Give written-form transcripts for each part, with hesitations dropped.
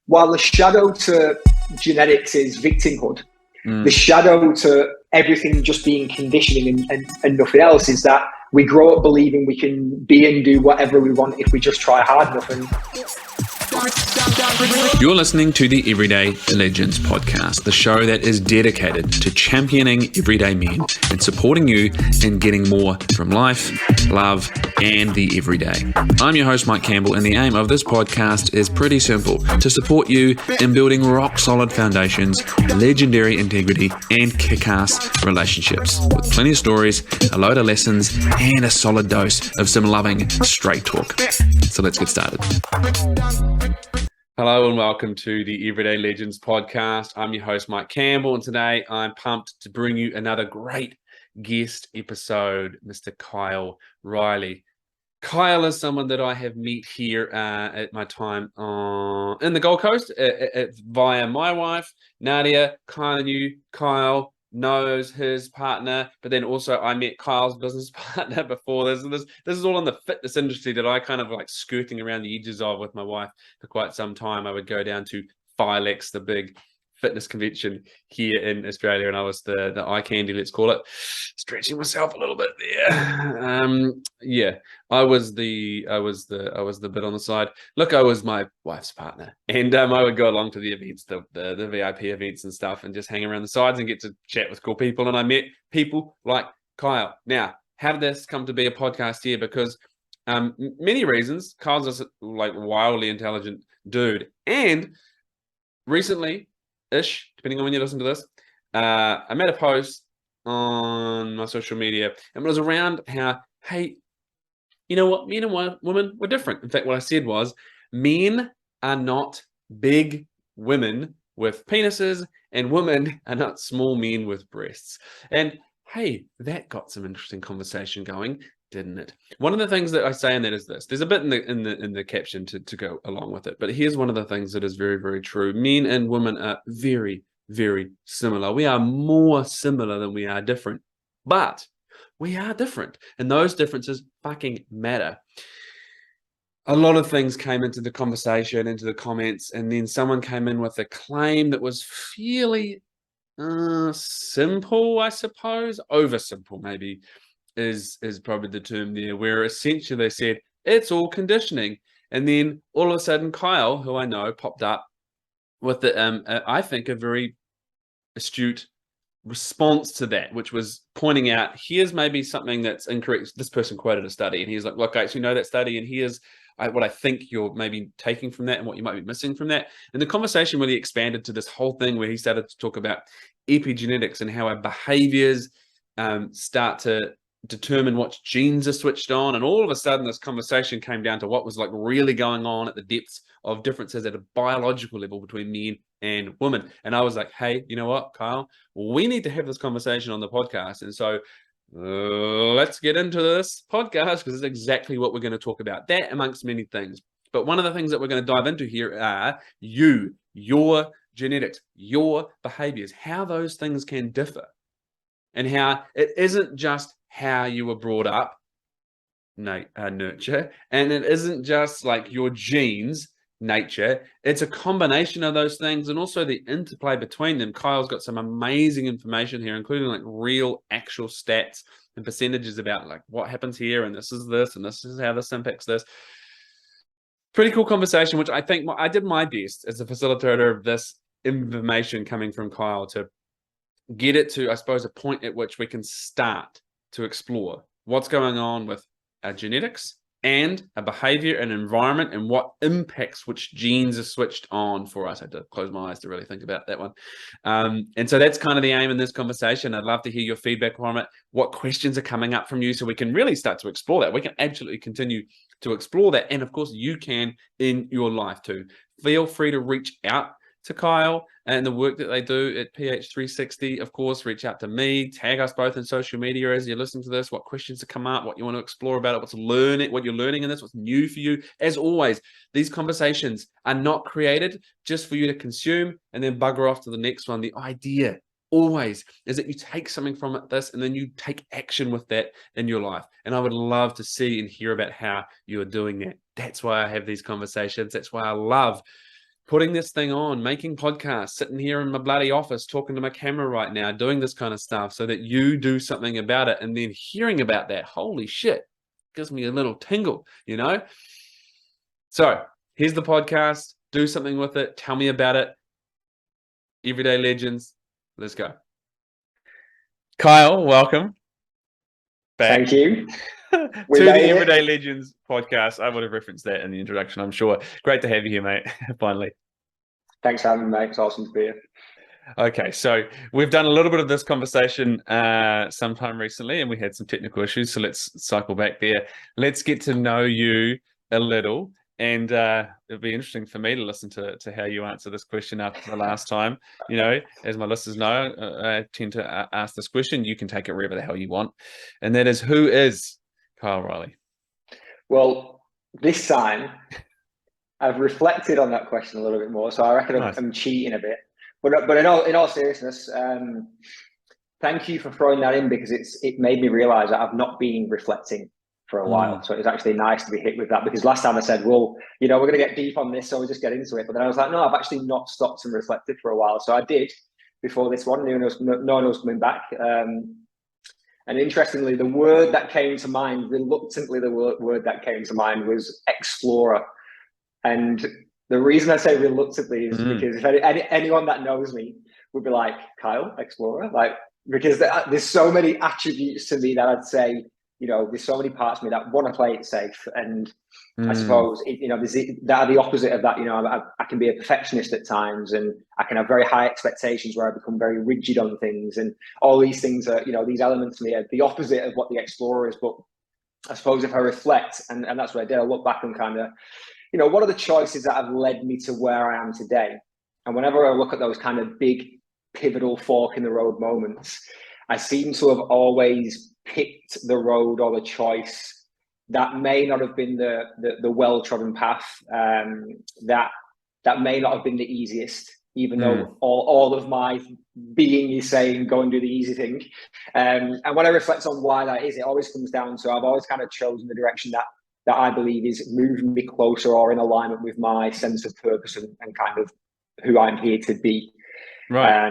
while the shadow to genetics is victimhood, the shadow to everything just being conditioning and nothing else is that we grow up believing we can be and do whatever we want if we just try hard enough. And you're listening to the Everyday Legends podcast, the show that is dedicated to championing everyday men and supporting you in getting more from life, love, and the everyday. I'm your host, Mike Campbell, and the aim of this podcast is pretty simple: to support you in building rock-solid foundations, legendary integrity, and kick-ass relationships with plenty of stories, a load of lessons, and a solid dose of some loving straight talk. So let's get started. Hello and welcome to the Everyday Legends podcast. I'm your host, Mike Campbell, and today I'm pumped to bring you another great guest episode, Mr. Kyle Riley. Kyle is someone that I have met here at my time in the Gold Coast via my wife, Nadia. Kyle knows his partner, but then also I met Kyle's business partner before this. And this is all in the fitness industry that I kind of like skirting around the edges of with my wife for quite some time. I would go down to Filex, the big fitness convention here in Australia, and I was the eye candy, let's call it, stretching myself a little bit there. I was the bit on the side. Look, I was my wife's partner, and I would go along to the events, the VIP events and stuff, and just hang around the sides and get to chat with cool people. And I met people like Kyle. Now, how did this come to be a podcast here? Because many reasons. Kyle's a like wildly intelligent dude, and recently-ish, depending on when you listen to this, I made a post on my social media, and it was around how, hey, you know what, men and women were different. In fact, what I said was, men are not big women with penises, and women are not small men with breasts. And hey, that got some interesting conversation going, didn't it? One of the things that I say in that is this. There's a bit in the caption to go along with it, but here's one of the things that is very, very true. Men and women are very, very similar. We are more similar than we are different, but we are different, and those differences fucking matter. A lot of things came into the conversation, into the comments, and then someone came in with a claim that was fairly simple, I suppose. Oversimple, maybe, is probably the term there, where essentially they said, it's all conditioning. And then all of a sudden, Kyle, who I know, popped up with I think, a very astute response to that, which was pointing out, here's maybe something that's incorrect. This person quoted a study, and he's like, look, I actually know that study, and here's what I think you're maybe taking from that and what you might be missing from that. And the conversation really expanded to this whole thing where he started to talk about epigenetics and how our behaviors start to determine what genes are switched on. And all of a sudden, this conversation came down to what was like really going on at the depths of differences at a biological level between men and women. And I was like, hey, you know what, Kyle, we need to have this conversation on the podcast. And so let's get into this podcast, because it's exactly what we're going to talk about, that amongst many things. But one of the things that we're going to dive into here are your genetics, your behaviors, how those things can differ, and how it isn't just how you were brought up, nurture, and it isn't just like your genes, nature. It's a combination of those things, and also the interplay between them. Kyle's got some amazing information here, including like real actual stats and percentages about like what happens here, and this is how this impacts this. Pretty cool conversation, which I think I did my best as a facilitator of this information coming from Kyle to get it to, I suppose, a point at which we can start to explore what's going on with our genetics and a behavior and environment, and what impacts which genes are switched on for us. I had to close my eyes to really think about that one. And so that's kind of the aim in this conversation. I'd love to hear your feedback from it, what questions are coming up from you, so we can really start to explore that. We can absolutely continue to explore that. And of course, you can in your life too. Feel free to reach out to Kyle and the work that they do at PH360. Of course, reach out to me, tag us both in social media as you listen to this, what questions have come up, what you want to explore about it, what you're learning in this, what's new for you. As always, these conversations are not created just for you to consume and then bugger off to the next one. The idea always is that you take something from this and then you take action with that in your life. And I would love to see and hear about how you're doing that. That's why I have these conversations. That's why I love putting this thing on, making podcasts, sitting here in my bloody office, talking to my camera right now, doing this kind of stuff so that you do something about it. And then hearing about that, holy shit, gives me a little tingle, you know? So here's the podcast. Do something with it. Tell me about it. Everyday Legends. Let's go. Kyle, welcome back. Thank you. To the Everyday Legends podcast. I would have referenced that in the introduction, I'm sure. Great to have you here, mate. Finally. Thanks for having me, mate. It's awesome to be here. Okay, so we've done a little bit of this conversation sometime recently, and we had some technical issues, so let's cycle back there. Let's get to know you a little, and it'll be interesting for me to listen to how you answer this question after the last time. You know, as my listeners know, I tend to ask this question. You can take it wherever the hell you want, and that is, who is Kyle Riley? Well, this time I've reflected on that question a little bit more, so I reckon Nice. I'm cheating a bit. But in all seriousness, thank you for throwing that in, because it made me realise that I've not been reflecting for a while. So it was actually nice to be hit with that, because last time I said, well, you know, we're going to get deep on this, so we'll just get into it. But then I was like, no, I've actually not stopped and reflected for a while. So I did before this one. No one was coming back. And interestingly, the word that came to mind, reluctantly, the word that came to mind was explorer. And the reason I say reluctantly is because if anyone that knows me would be like, Kyle, explorer, like, because there's so many attributes to me that I'd say, you know, there's so many parts of me that want to play it safe. And I suppose, you know, that are the opposite of that. You know, I can be a perfectionist at times, and I can have very high expectations where I become very rigid on things. And all these things are, you know, these elements to me are the opposite of what the explorer is. But I suppose if I reflect, and that's what I did, I look back and kind of, you know, what are the choices that have led me to where I am today? And whenever I look at those kind of big, pivotal fork in the road moments, I seem to have always picked the road or the choice that may not have been the well-trodden path, that may not have been the easiest, even though all of my being is saying go and do the easy thing. And when I reflect on why that is, it always comes down to I've always kind of chosen the direction that I believe is moving me closer or in alignment with my sense of purpose and kind of who I'm here to be. Right.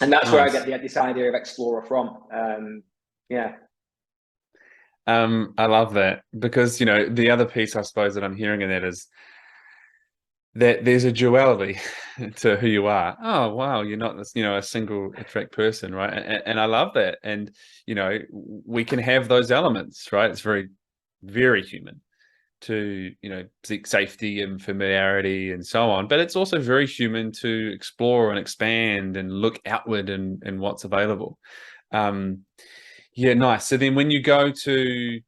And that's where I get this idea of explorer from. I love that, because, you know, the other piece, I suppose, that I'm hearing in that is that there's a duality to who you are. Oh, wow, you're not this, you know, a single track person, right? And I love that. And, you know, we can have those elements, right? It's very, very human to, you know, seek safety and familiarity and so on, but it's also very human to explore and expand and look outward and what's available. Yeah, nice. So then when you go to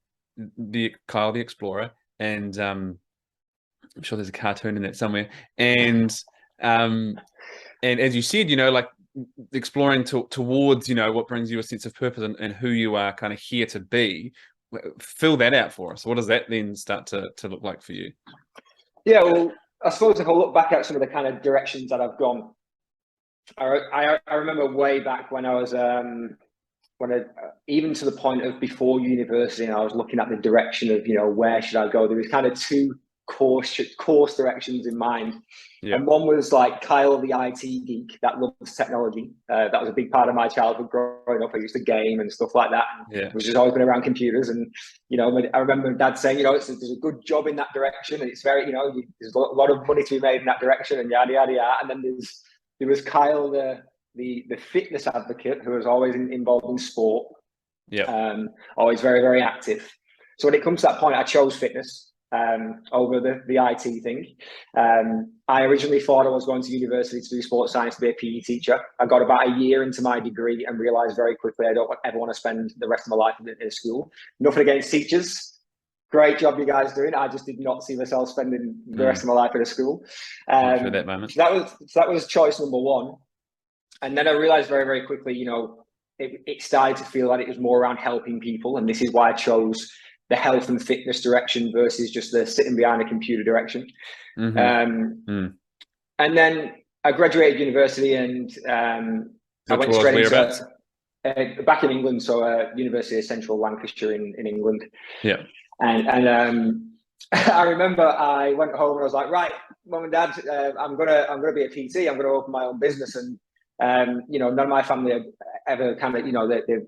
the Kyle the Explorer, and I'm sure there's a cartoon in that somewhere, and as you said, you know, like exploring towards, you know, what brings you a sense of purpose and who you are kind of here to be. Fill that out for us. What does that then start to look like for you? Yeah, well, I suppose if I look back at some of the kind of directions that I've gone, I remember way back when I was even to the point of before university, and I was looking at the direction of, you know, where should I go? There was kind of two course directions in mind. Yeah. And one was like Kyle, the IT geek that loves technology. That was a big part of my childhood growing up. I used to game and stuff like that. And was just always been around computers. And, you know, I remember Dad saying, you know, there's a good job in that direction. And it's very, you know, there's a lot of money to be made in that direction, and yada, yada, yada. And then there was Kyle, the fitness advocate, who was always involved in sport. Yeah. Always very, very active. So when it comes to that point, I chose fitness over the IT thing. I originally thought I was going to university to do sports science, to be a PE teacher. I got about a year into my degree and realized very quickly I don't ever want to spend the rest of my life in a school. Nothing against teachers. Great job you guys doing. I just did not see myself spending the rest of my life in a school. For that moment. So that was choice number one. And then I realized very, very quickly, you know, it started to feel like it was more around helping people. And this is why I chose the health and fitness direction versus just the sitting behind a computer direction. And then I graduated university, and I went straight into back in England. So University of Central Lancashire in England. Yeah. And I remember I went home and I was like, right, Mum and Dad, I'm gonna be a PT. I'm gonna open my own business, and none of my family have ever kind of,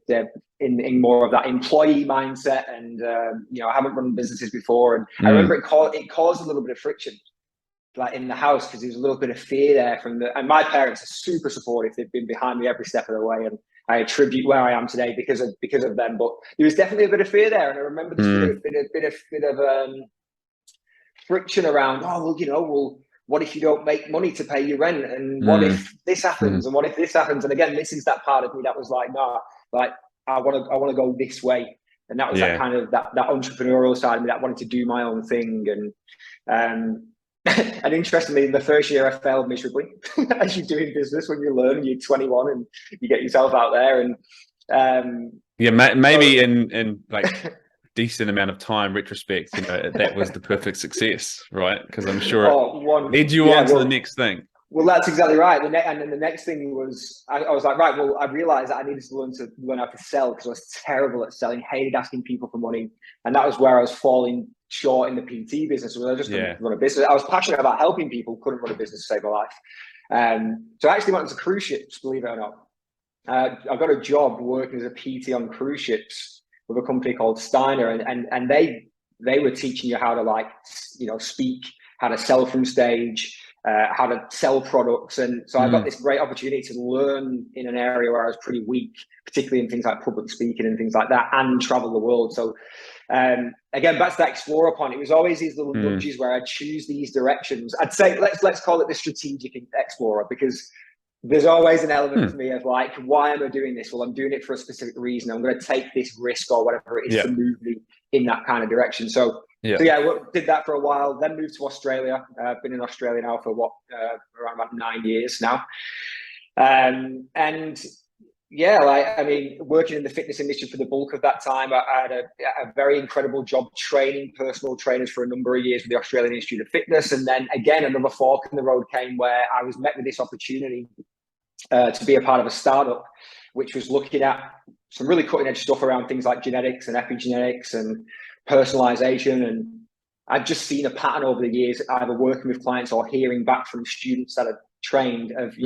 they're in more of that employee mindset, and I haven't run businesses before, and I remember it caused a little bit of friction, like in the house, because there's a little bit of fear there and my parents are super supportive. They've been behind me every step of the way, and I attribute where I am today because of them. But there was definitely a bit of fear there, and I remember this bit of friction around. Oh well, what if you don't make money to pay your rent, and what if this happens, and what if this happens? And again, this is that part of me that was like, nah, like I want to go this way, and that was that kind of that entrepreneurial side of me that wanted to do my own thing. And and interestingly, in the first year, I failed miserably, as you do in business when you learn. You're 21 and you get yourself out there, and maybe in like decent amount of time retrospect, that was the perfect success, right? Because I'm sure it led you on to the next thing. Well, that's exactly right. And then the next thing was, I was like, right, well, I realized that I needed to learn how to sell, because I was terrible at selling, hated asking people for money. And that was where I was falling short in the PT business. I just couldn't run a business. I was passionate about helping people, couldn't run a business to save my life. So I actually went into cruise ships, believe it or not. I got a job working as a PT on cruise ships with a company called Steiner. And they were teaching you how to speak, how to sell from stage, how to sell products. And so I got this great opportunity to learn in an area where I was pretty weak, particularly in things like public speaking and things like that, and travel the world. So again, back to that explorer point, it was always these little nudges where I'd choose these directions. I'd say, let's call it the strategic explorer, because there's always an element to me of like, why am I doing this? Well, I'm doing it for a specific reason. I'm going to take this risk or whatever it is to move me in that kind of direction. So did that for a while, then moved to Australia. I've been in Australia now for around about 9 years now. Working in the fitness industry for the bulk of that time, I had a very incredible job training personal trainers for a number of years with the Australian Institute of Fitness. And then again, another fork in the road came where I was met with this opportunity to be a part of a startup, which was looking at some really cutting edge stuff around things like genetics and epigenetics and personalization. And I've just seen a pattern over the years, either working with clients or hearing back from students that are trained of,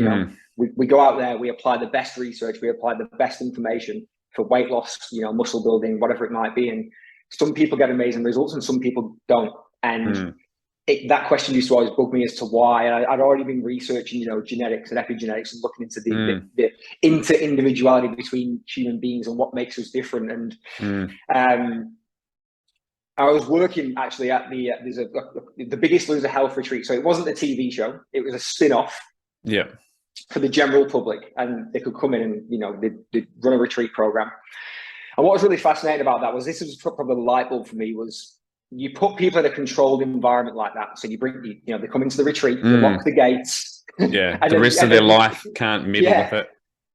we go out there, we apply the best research, we apply the best information for weight loss, muscle building, whatever it might be. And some people get amazing results and some people don't. And that question used to always bug me as to why. And I'd already been researching, genetics and epigenetics and looking into the inter-individuality between human beings and what makes us different. And I was working actually at the Biggest Loser Health Retreat. So it wasn't a TV show; it was a spin-off. For the general public, and they could come in and they'd run a retreat program. And what was really fascinating about that was, this was probably the light bulb for me, was you put people in a controlled environment like that. So you bring they come into the retreat, you lock the gates. And the rest of their life can't meddle with it.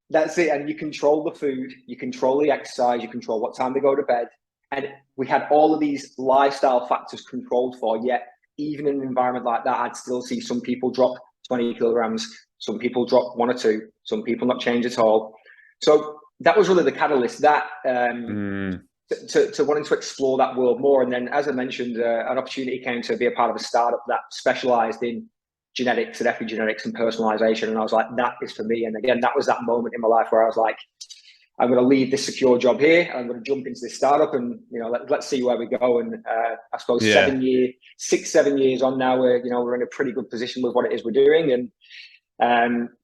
That's it. And you control the food, you control the exercise, you control what time they go to bed. And we had all of these lifestyle factors controlled for, yet even in an environment like that, I'd still see some people drop 20 kilograms, some people drop 1 or 2, some people not change at all. So that was really the catalyst, that to wanting to explore that world more. And then, as I mentioned, an opportunity came to be a part of a startup that specialized in genetics and epigenetics and personalization. And I was like, that is for me. And again, that was that moment in my life where I was like, I'm going to leave this secure job here. I'm going to jump into this startup, and let's see where we go. And I suppose 7 years on now, we're in a pretty good position with what it is we're doing, and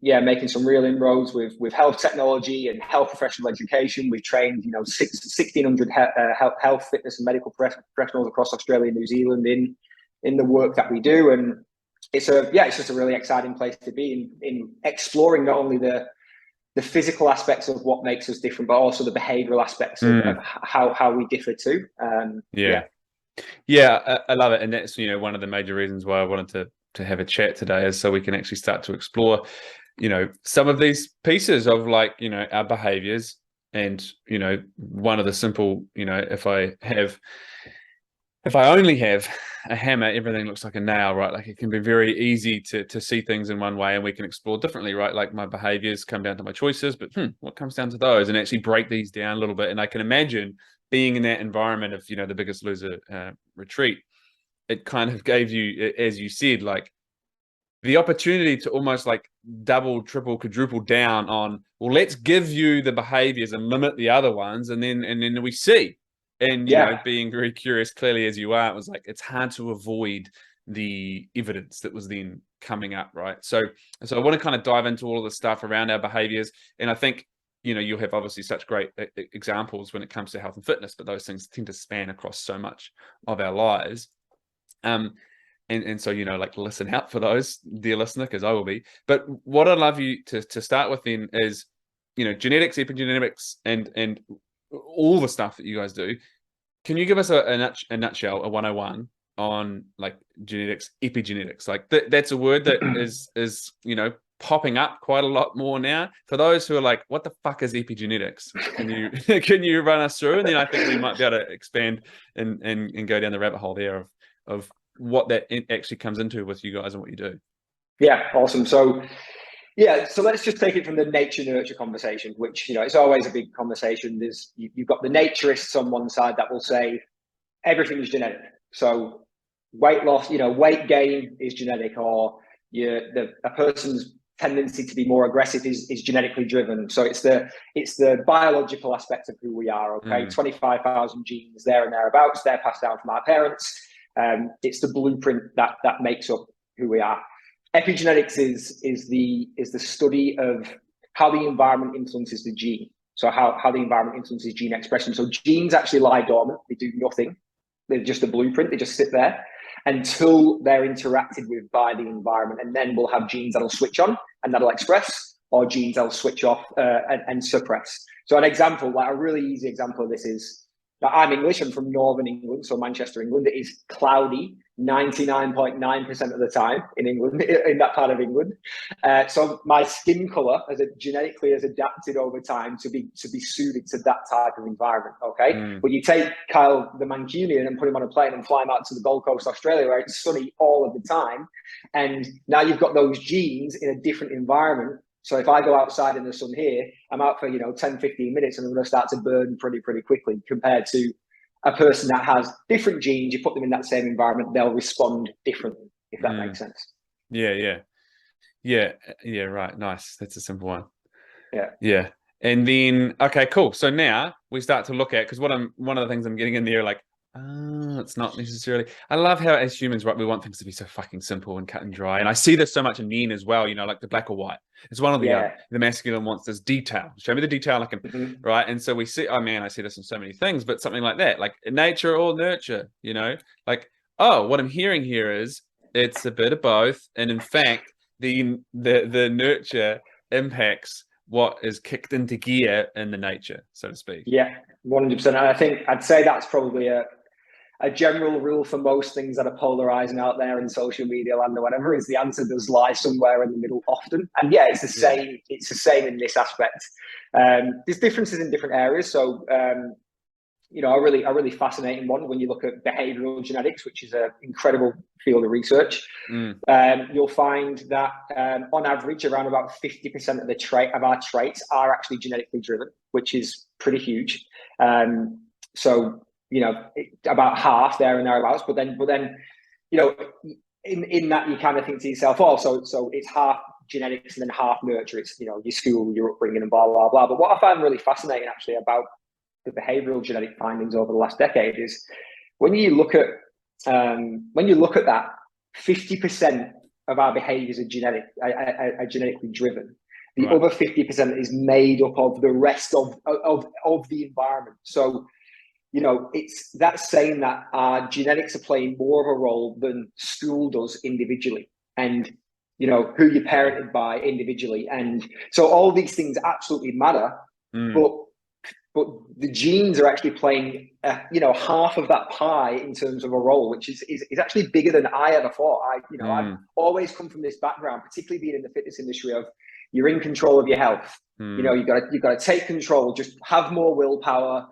making some real inroads with health technology and health professional education. We've trained 1,600 health, fitness, and medical professionals across Australia and New Zealand in the work that we do, and it's just a really exciting place to be in exploring not only the physical aspects of what makes us different, but also the behavioral aspects of how we differ too. I love it. And that's, one of the major reasons why I wanted to have a chat today, is so we can actually start to explore, some of these pieces of our behaviors. And, one of the simple, if I only have a hammer, everything looks like a nail, right? Like, it can be very easy to see things in one way, and we can explore differently, right? Like, my behaviors come down to my choices, but what comes down to those, and actually break these down a little bit. And I can imagine being in that environment of, the Biggest Loser retreat, it kind of gave you, as you said, like, the opportunity to almost like double, triple, quadruple down on, well, let's give you the behaviors and limit the other ones, and then we see. And being very curious, clearly as you are, it was like it's hard to avoid the evidence that was then coming up, right? So I want to kind of dive into all of the stuff around our behaviors, and I think you'll have obviously such great examples when it comes to health and fitness, but those things tend to span across so much of our lives. And so, like, listen out for those, dear listener, because I will be. But what I'd love you to start with then is, genetics, epigenetics, and all the stuff that you guys do. Can you give us a nutshell, a 101 on like genetics, epigenetics? Like that's a word that is popping up quite a lot more now. For those who are like, what the fuck is epigenetics? Can you run us through? And then I think we might be able to expand and go down the rabbit hole there of what that actually comes into with you guys and what you do. Yeah, awesome. So let's just take it from the nature nurture conversation, which it's always a big conversation. You've got the naturists on one side that will say everything's genetic. So weight loss, weight gain is genetic, or a person's tendency to be more aggressive is genetically driven. So it's the biological aspect of who we are. Okay, 25,000 genes there and thereabouts. They're passed down from our parents. It's the blueprint that makes up who we are. Epigenetics is the study of how the environment influences the gene. So how the environment influences gene expression. So genes actually lie dormant. They do nothing. They're just a blueprint. They just sit there until they're interacted with by the environment. And then we'll have genes that'll switch on and that'll express, or genes that'll switch off and suppress. So an example, like a really easy example of this is, I'm English. I'm from Northern England, so Manchester, England. It is cloudy 99.9% of the time in England, in that part of England. So my skin color genetically has adapted over time to be suited to that type of environment. Okay, but you take Kyle the Mancunian and put him on a plane and fly him out to the Gold Coast, Australia, where it's sunny all of the time, and now you've got those genes in a different environment. So if I go outside in the sun here, I'm out for 10, 15 minutes and I'm going to start to burn pretty quickly, compared to a person that has different genes. You put them in that same environment, they'll respond differently, if that makes sense. Yeah, right. Nice. That's a simple one. Yeah. And then, okay, cool. So now we start to look at, because one of the things I'm getting in there, like, it's not necessarily. I love how as humans, right, we want things to be so fucking simple and cut and dry. And I see this so much in men as well, like the black or white. It's one or the other. The masculine wants this detail. Show me the detail, I can, right? And so we see, oh man, I see this in so many things, but something like that, like nature or nurture, like, oh, what I'm hearing here is it's a bit of both. And in fact, the nurture impacts what is kicked into gear in the nature, so to speak. Yeah, 100%. And I think I'd say that's probably a general rule for most things that are polarizing out there in social media land or whatever, is the answer does lie somewhere in the middle often. And it's the same. Yeah. It's the same in this aspect. There's differences in different areas. So, a really fascinating one when you look at behavioral genetics, which is an incredible field of research. You'll find that on average, around about 50% of our traits are actually genetically driven, which is pretty huge. So, about half there and thereabouts, but then, in that you kind of think to yourself, so it's half genetics and then half nurture. It's, your school, your upbringing and blah, blah, blah. But what I find really fascinating actually about the behavioral genetic findings over the last decade is when you look at that, 50% of our behaviors are genetically driven. The other 50% is made up of the rest of the environment. So, that's saying that our genetics are playing more of a role than school does individually, and who you're parented by individually, and so all these things absolutely matter. But the genes are actually playing half of that pie in terms of a role, which is actually bigger than I ever thought. I've always come from this background, particularly being in the fitness industry, of you're in control of your health. You've got to take control, just have more willpower.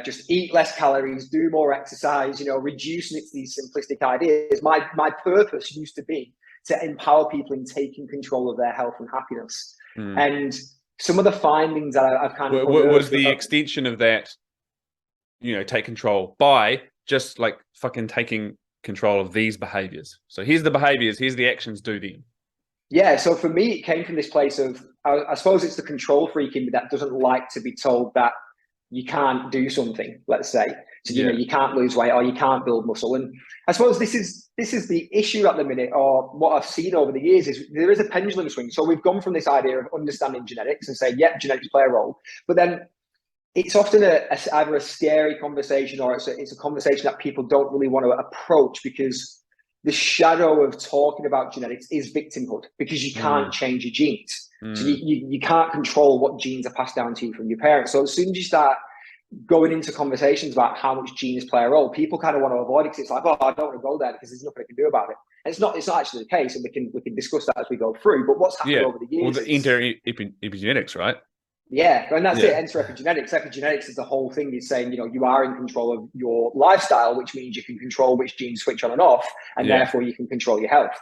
Just eat less calories, do more exercise, reducing it to these simplistic ideas. My purpose used to be to empower people in taking control of their health and happiness. And some of the findings that I've kind of was the extension of that, take control by just like fucking taking control of these behaviors. So here's the behaviors, here's the actions, do them. Yeah, so for me, it came from this place of, I suppose it's the control freak in me that doesn't like to be told that you can't do something, let's say. So, you know, you can't lose weight or you can't build muscle. And I suppose this is the issue at the minute, or what I've seen over the years, is there is a pendulum swing. So we've gone from this idea of understanding genetics and say, yeah, genetics play a role. But then it's often either a scary conversation, or it's a conversation that people don't really want to approach, because the shadow of talking about genetics is victimhood, because you can't change your genes. So you can't control what genes are passed down to you from your parents. So as soon as you start going into conversations about how much genes play a role, people kind of want to avoid it, because it's like, oh, I don't want to go there because there's nothing I can do about it. And it's not actually the case, and we can discuss that as we go through. But what's happened over the years? Well, the epigenetics, right? Yeah, and that's it. Enter epigenetics. Epigenetics is the whole thing. Is saying, you know, you are in control of your lifestyle, which means you can control which genes switch on and off, and therefore you can control your health.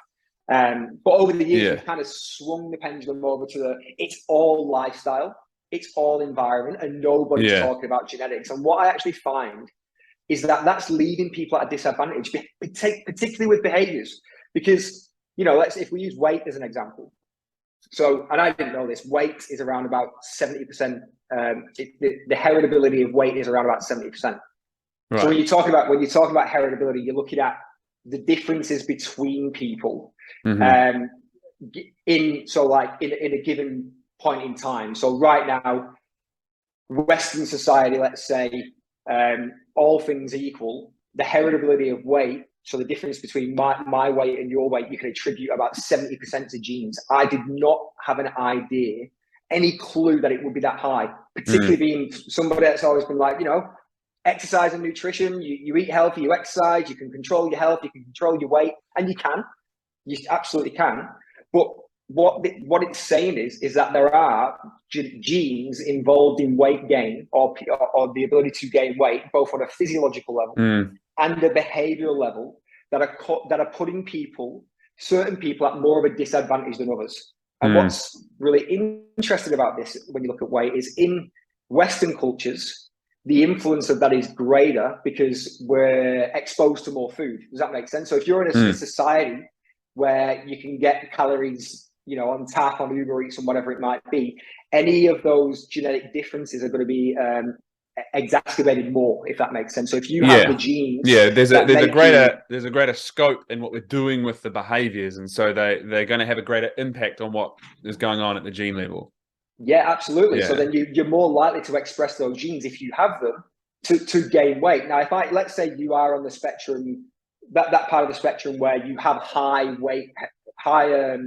But over the years, we've kind of swung the pendulum over to it's all lifestyle, it's all environment, and nobody's talking about genetics. And what I actually find is that that's leaving people at a disadvantage, particularly with behaviors. Because, you know, if we use weight as an example. So, and I didn't know this, weight is around about 70%. The heritability of weight is around about 70%. Right. So when you talk about heritability, you're looking at the differences between people in a given point in time. So right now, Western society, let's say, all things equal, the heritability of weight, so the difference between my weight and your weight, you can attribute about 70% to genes. I did not have an idea, any clue that it would be that high, particularly being somebody that's always been like, you know, exercise and nutrition, you eat healthy, you exercise, you can control your health, you can control your weight, and you absolutely can. But what it's saying is that there are genes involved in weight gain or the ability to gain weight, both on a physiological level and a behavioral level, that are putting certain people at more of a disadvantage than others. And what's really interesting about this, when you look at weight, is in Western cultures, the influence of that is greater because we're exposed to more food. Does that make sense? So if you're in a society where you can get calories, you know, on tap, on Uber Eats, and whatever it might be, any of those genetic differences are going to be exacerbated more, if that makes sense. So if you have the genes, there's a greater scope in what we're doing with the behaviors, and so they're going to have a greater impact on what is going on at the gene level. Yeah, absolutely. So then you're more likely to express those genes if you have them to gain weight. Now, let's say you are on the spectrum, that part of the spectrum where you have high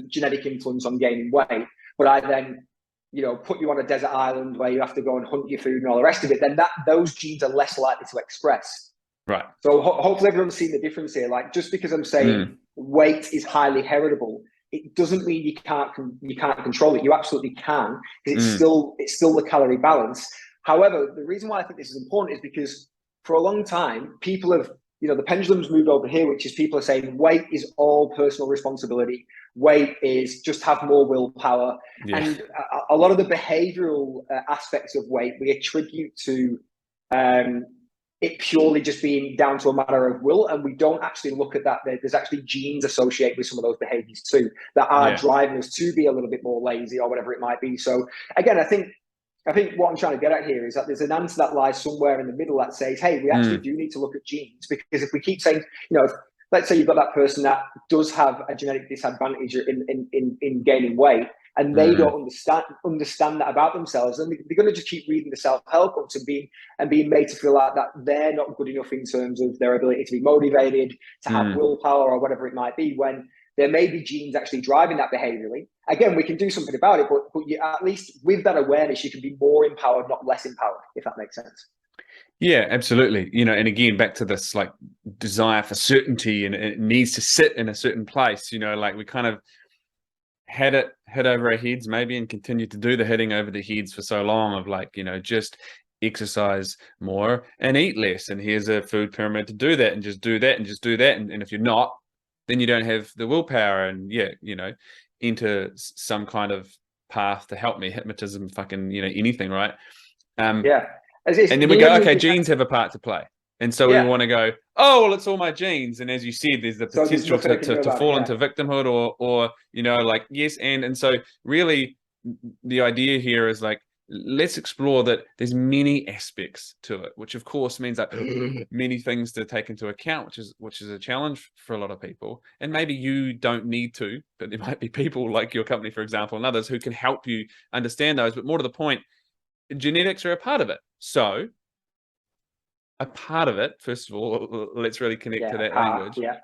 genetic influence on gaining weight, but I then, you know, put you on a desert island where you have to go and hunt your food and all the rest of it, then those genes are less likely to express. Right. So hopefully everyone's seen the difference here. Like, just because I'm saying weight is highly heritable, it doesn't mean you can't control it. You absolutely can, because it's still the calorie balance. However, the reason why I think this is important is because for a long time, people have, you know, the pendulum's moved over here, which is people are saying weight is all personal responsibility. Weight is just have more willpower. Yeah. And a lot of the behavioral aspects of weight we attribute to it purely just being down to a matter of will. And we don't actually look at that. There's actually genes associated with some of those behaviors too, that are driving us to be a little bit more lazy or whatever it might be. So again, I think what I'm trying to get at here is that there's an answer that lies somewhere in the middle that says, hey, we actually do need to look at genes, because if we keep saying, you know, let's say you've got that person that does have a genetic disadvantage in gaining weight, and they don't understand that about themselves, and they're going to just keep reading the self-help books and being made to feel like that they're not good enough in terms of their ability to be motivated, to have willpower or whatever it might be, when there may be genes actually driving that behaviorally. Again, we can do something about it, but you, at least with that awareness, you can be more empowered, not less empowered, if that makes sense. Yeah, absolutely. You know, and again, back to this like desire for certainty, and it needs to sit in a certain place. You know, like we kind of had it hit over our heads maybe, and continue to do the hitting over the heads for so long of like, you know, just exercise more and eat less. And here's a food pyramid to do that, and just do that, and just do that. And if you're not, then you don't have the willpower, and you know, enter some kind of path to help me, hypnotism, fucking, you know, anything, right? And then we go, okay, genes have a part to play. And so we Yeah. want to go, oh, well, it's all my genes. And as you said, there's the So there's potential nothing I can do to about fall it. into victimhood or, you know, like, yes. And so really the idea here is like, let's explore that there's many aspects to it, which of course means that many things to take into account, which is a challenge for a lot of people. And maybe you don't need to, but there might be people like your company, for example, and others who can help you understand those. But more to the point, genetics are a part of it. So a part of it, first of all, let's really connect to that language. Yeah.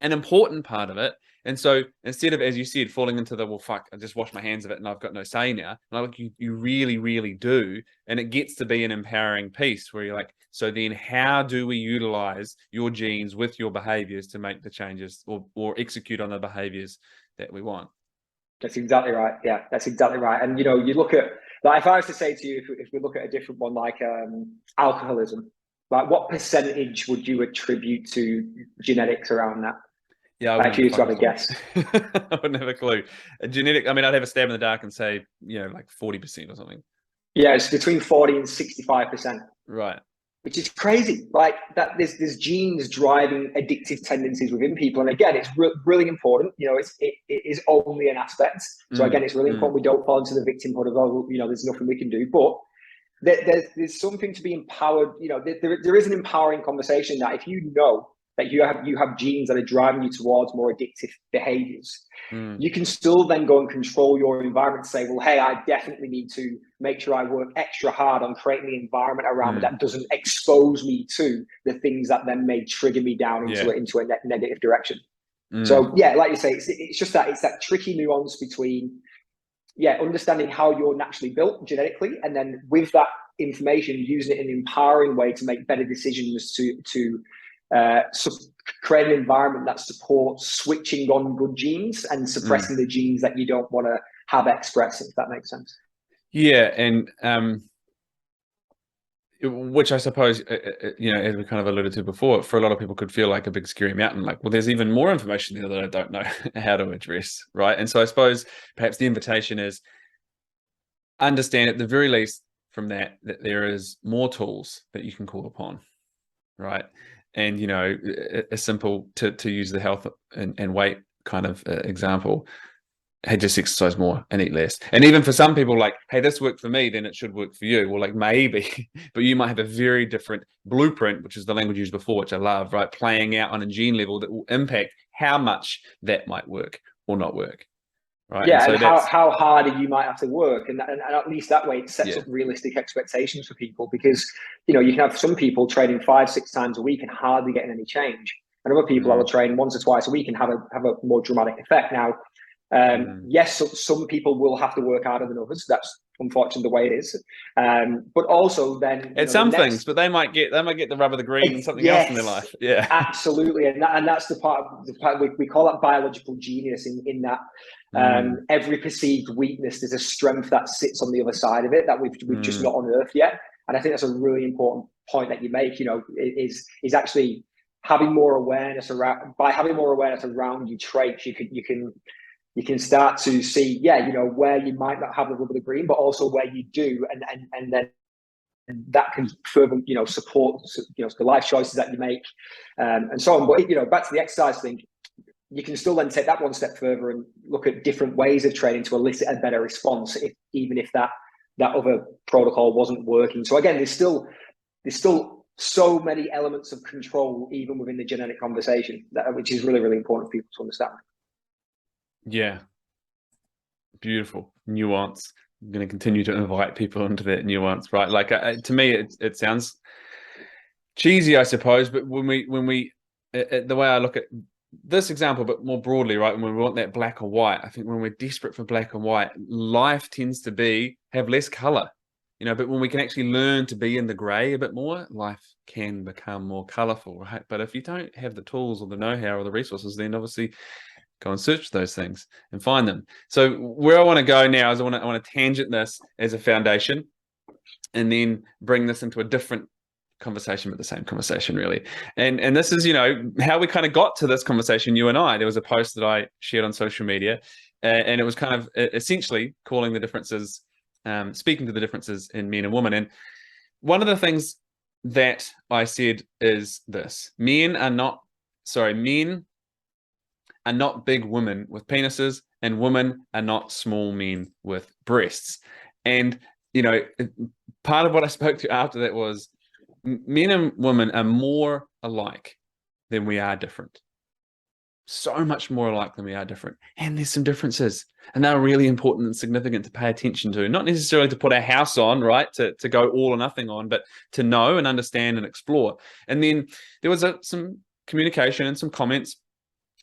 An important part of it. And so instead of, as you said, falling into the, well, fuck, I just wash my hands of it and I've got no say now. And like, you really, really do. And it gets to be an empowering piece where you're like, so then how do we utilize your genes with your behaviors to make the changes or execute on the behaviors that we want? That's exactly right. Yeah, that's exactly right. And, you know, you look at, like, if I was to say to you, if we look at a different one, like alcoholism, like what percentage would you attribute to genetics around that? Yeah, I If you to have a guess. I wouldn't have a clue. A genetic, I mean, I'd have a stab in the dark and say, you know, like 40% or something. Yeah, it's between 40 and 65%. Right. Which is crazy. Like that, there's genes driving addictive tendencies within people, and again, it's really important. You know, it is only an aspect. So again, it's really important we don't fall into the victimhood of, oh, you know, there's nothing we can do. But there's something to be empowered. You know, there is an empowering conversation that if you know that you have genes that are driving you towards more addictive behaviors, you can still then go and control your environment to say, well, hey, I definitely need to make sure I work extra hard on creating the environment around me that doesn't expose me to the things that then may trigger me down into a negative direction. So yeah, like you say, it's just that, it's that tricky nuance between understanding how you're naturally built genetically, and then with that information, using it in an empowering way to make better decisions to create an environment that supports switching on good genes and suppressing the genes that you don't want to have express, if that makes sense. Yeah, and which I suppose, you know, as we kind of alluded to before, for a lot of people could feel like a big scary mountain. Like, well, there's even more information there that I don't know how to address, right? And so I suppose perhaps the invitation is understand at the very least from that there is more tools that you can call upon, right? And, you know, a simple to use the health and weight kind of example, hey, just exercise more and eat less. And even for some people, like, hey, this worked for me, then it should work for you. Well, like maybe, but you might have a very different blueprint, which is the language used before, which I love, right? Playing out on a gene level that will impact how much that might work or not work. Right. Yeah, and so how harder you might have to work, and at least that way it sets up realistic expectations for people, because you know you can have some people training 5-6 times a week and hardly getting any change, and other people that will train once or twice a week and have a more dramatic effect. Now, yes, some people will have to work harder than others. That's unfortunately the way it is. But also then at some things, but they might get the rub of the green and something else in their life. Yeah, absolutely, and that's the part we call that biological genius in that. Every perceived weakness, there's a strength that sits on the other side of it that we've just not unearthed yet. And I think that's a really important point that you make. You know, is actually having more awareness around. By having more awareness around your traits, you can start to see, you know, where you might not have the rub of the green, but also where you do, and then that can further, you know, support, you know, the life choices that you make, and so on. But you know, back to the exercise thing. You can still then take that one step further and look at different ways of training to elicit a better response, even if that other protocol wasn't working. So again, there's still so many elements of control even within the genetic conversation, which is really, really important for people to understand. Yeah, beautiful nuance. I'm going to continue to invite people into that nuance, right? Like to me, it sounds cheesy, I suppose, but when we the way I look at this example, but more broadly, right? When we want that black or white, I think when we're desperate for black and white, life tends to have less color, you know, but when we can actually learn to be in the gray a bit more, life can become more colorful, right? But if you don't have the tools or the know-how or the resources, then obviously go and search those things and find them. So where I want to go now is I want to tangent this as a foundation and then bring this into a different conversation, but the same conversation really. And this is, you know, how we kind of got to this conversation, you and I. There was a post that I shared on social media, and it was kind of essentially calling the differences, speaking to the differences in men and women. And one of the things that I said is this: men are not big women with penises, and women are not small men with breasts. And, part of what I spoke to after that was men and women are more alike than we are different. So much more alike than we are different. And there's some differences, and they're really important and significant to pay attention to, not necessarily to put our house on, right, to go all or nothing on, but to know and understand and explore. And then there was some communication and some comments,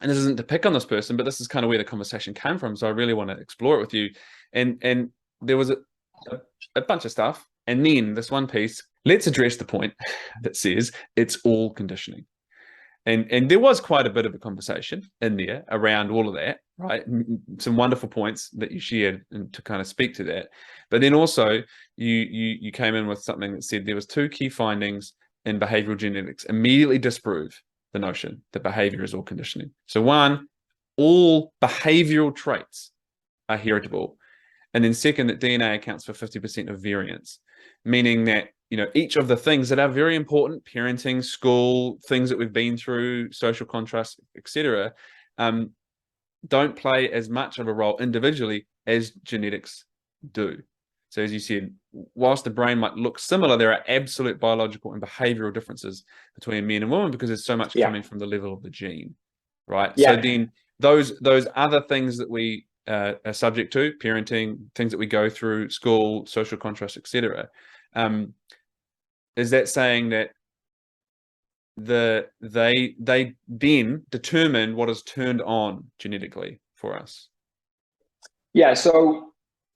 and this isn't to pick on this person, but this is kind of where the conversation came from, so I really want to explore it with you. And there was a bunch of stuff, and then this one piece: let's address the point that says it's all conditioning. And there was quite a bit of a conversation in there around all of that, right? Some wonderful points that you shared to kind of speak to that. But then also you came in with something that said there was 2 key findings in behavioral genetics immediately disprove the notion that behavior is all conditioning. So 1, all behavioral traits are heritable. And then 2nd, that DNA accounts for 50% of variance, meaning that each of the things that are very important, parenting, school, things that we've been through, social contrast, etc., don't play as much of a role individually as genetics do. So as you said, whilst the brain might look similar, there are absolute biological and behavioral differences between men and women because there's so much coming from the level of the gene, right? So then those other things that we are subject to, parenting, things that we go through, school, social contrast, etc., is that saying that they then determine what is turned on genetically for us? Yeah, so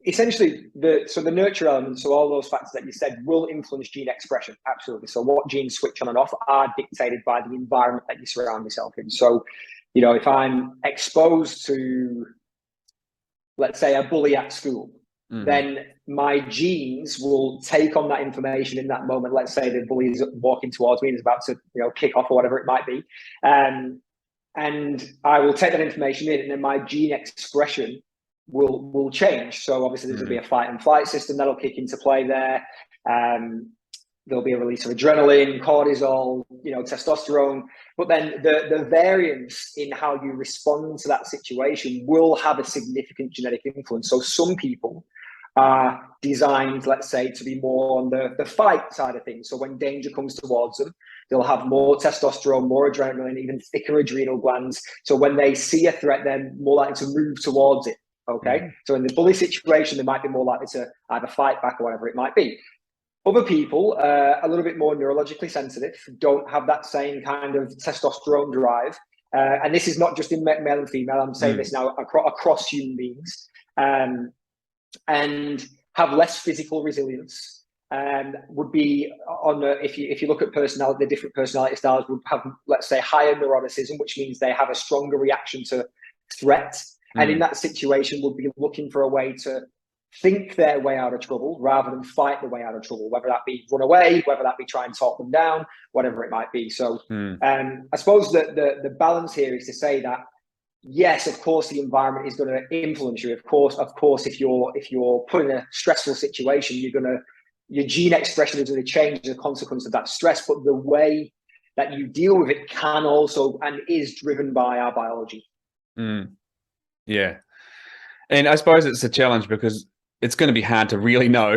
essentially the nurture element, so all those factors that you said will influence gene expression, absolutely. So what genes switch on and off are dictated by the environment that you surround yourself in. So if I'm exposed to, let's say, a bully at school, then my genes will take on that information in that moment. Let's say the bully is walking towards me and is about to, kick off or whatever it might be. And I will take that information in, and then my gene expression will change. So obviously there's going to be a fight and flight system that'll kick into play there. There'll be a release of adrenaline, cortisol, testosterone. But then the variance in how you respond to that situation will have a significant genetic influence. So some people are designed, let's say, to be more on the fight side of things. So when danger comes towards them, they'll have more testosterone, more adrenaline, even thicker adrenal glands. So when they see a threat, they're more likely to move towards it. Okay. So in the bully situation, they might be more likely to either fight back or whatever it might be. Other people, a little bit more neurologically sensitive, don't have that same kind of testosterone drive. And this is not just in male and female. I'm saying this now across human beings. And have less physical resilience, and would be on if you look at personality, the different personality styles would have, let's say, higher neuroticism, which means they have a stronger reaction to threat, and in that situation would be looking for a way to think their way out of trouble rather than fight the way out of trouble, whether that be run away, whether that be try and talk them down, whatever it might be. So I suppose that the balance here is to say that, yes, of course, the environment is going to influence you. Of course, if you're put in a stressful situation, your gene expression is going to change as a consequence of that stress. But the way that you deal with it can also and is driven by our biology. Yeah, and I suppose it's a challenge because it's going to be hard to really know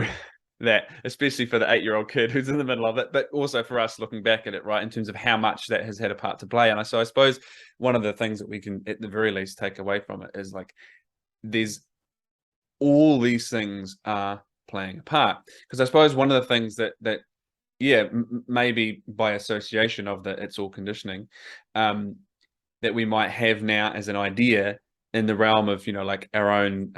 that, especially for the 8-year-old kid who's in the middle of it, but also for us looking back at it, right, in terms of how much that has had a part to play. And so I suppose one of the things that we can, at the very least, take away from it is like, there's all these things are playing a part. Because I suppose one of the things that maybe by association of the it's all conditioning, that we might have now as an idea in the realm of, like our own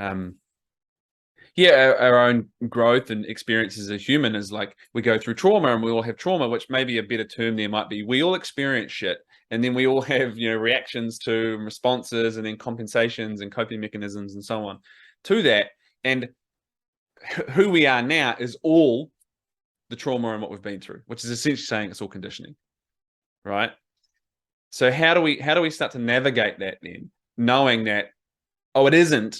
our own growth and experiences as a human is like, we go through trauma, and we all have trauma, which maybe a better term there might be, we all experience shit, and then we all have reactions to responses, and then compensations and coping mechanisms and so on to that. And who we are now is all the trauma and what we've been through, which is essentially saying it's all conditioning, right? So how do we start to navigate that then, knowing that, it isn't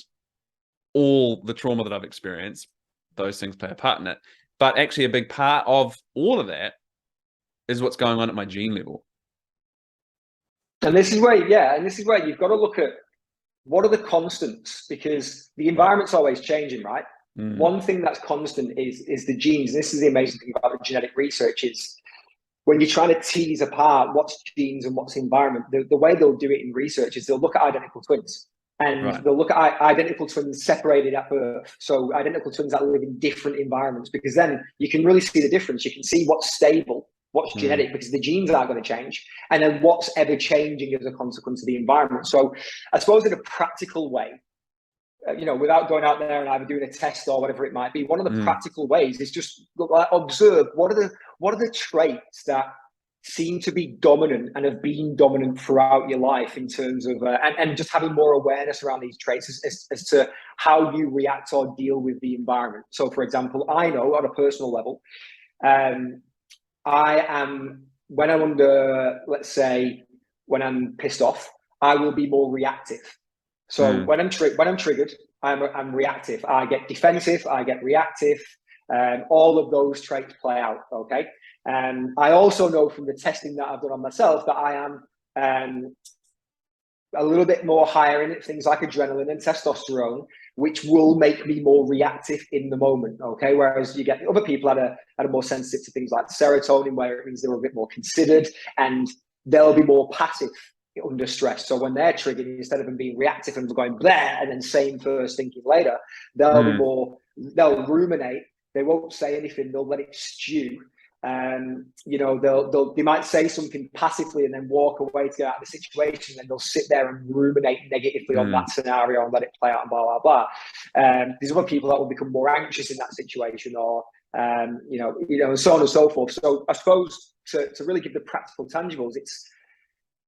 all the trauma that I've experienced, those things play a part in it, but actually a big part of all of that is what's going on at my gene level. And this is where, you've got to look at what are the constants, because the environment's always changing, right? One thing that's constant is the genes. This is the amazing thing about the genetic research is when you're trying to tease apart what's genes and what's environment, the way they'll do it in research is they'll look at identical twins. And they'll look at identical twins separated at birth. So identical twins that live in different environments, because then you can really see the difference. You can see what's stable, what's genetic, because the genes aren't going to change. And then what's ever changing as a consequence of the environment. So I suppose in a practical way, without going out there and either doing a test or whatever it might be, one of the practical ways is just observe what are the traits that seem to be dominant and have been dominant throughout your life in terms of and just having more awareness around these traits as to how you react or deal with the environment. So for example, I know on a personal level, I am, when I'm under, let's say, when I'm pissed off, I will be more reactive. So when I'm triggered, I'm reactive. I get defensive, I get reactive. All of those traits play out, okay? I also know from the testing that I've done on myself that I am a little bit more higher in things like adrenaline and testosterone, which will make me more reactive in the moment, okay? Whereas you get other people that are more sensitive to things like serotonin, where it means they're a bit more considered and they'll be more passive under stress. So when they're triggered, instead of them being reactive and going blah and then saying first, thinking later, they'll be more, they'll ruminate. They won't say anything. They'll let it stew. They might say something passively and then walk away to get out of the situation. And they'll sit there and ruminate negatively on that scenario and let it play out and blah, blah, blah. There's other people that will become more anxious in that situation or, and so on and so forth. So I suppose to really give the practical tangibles,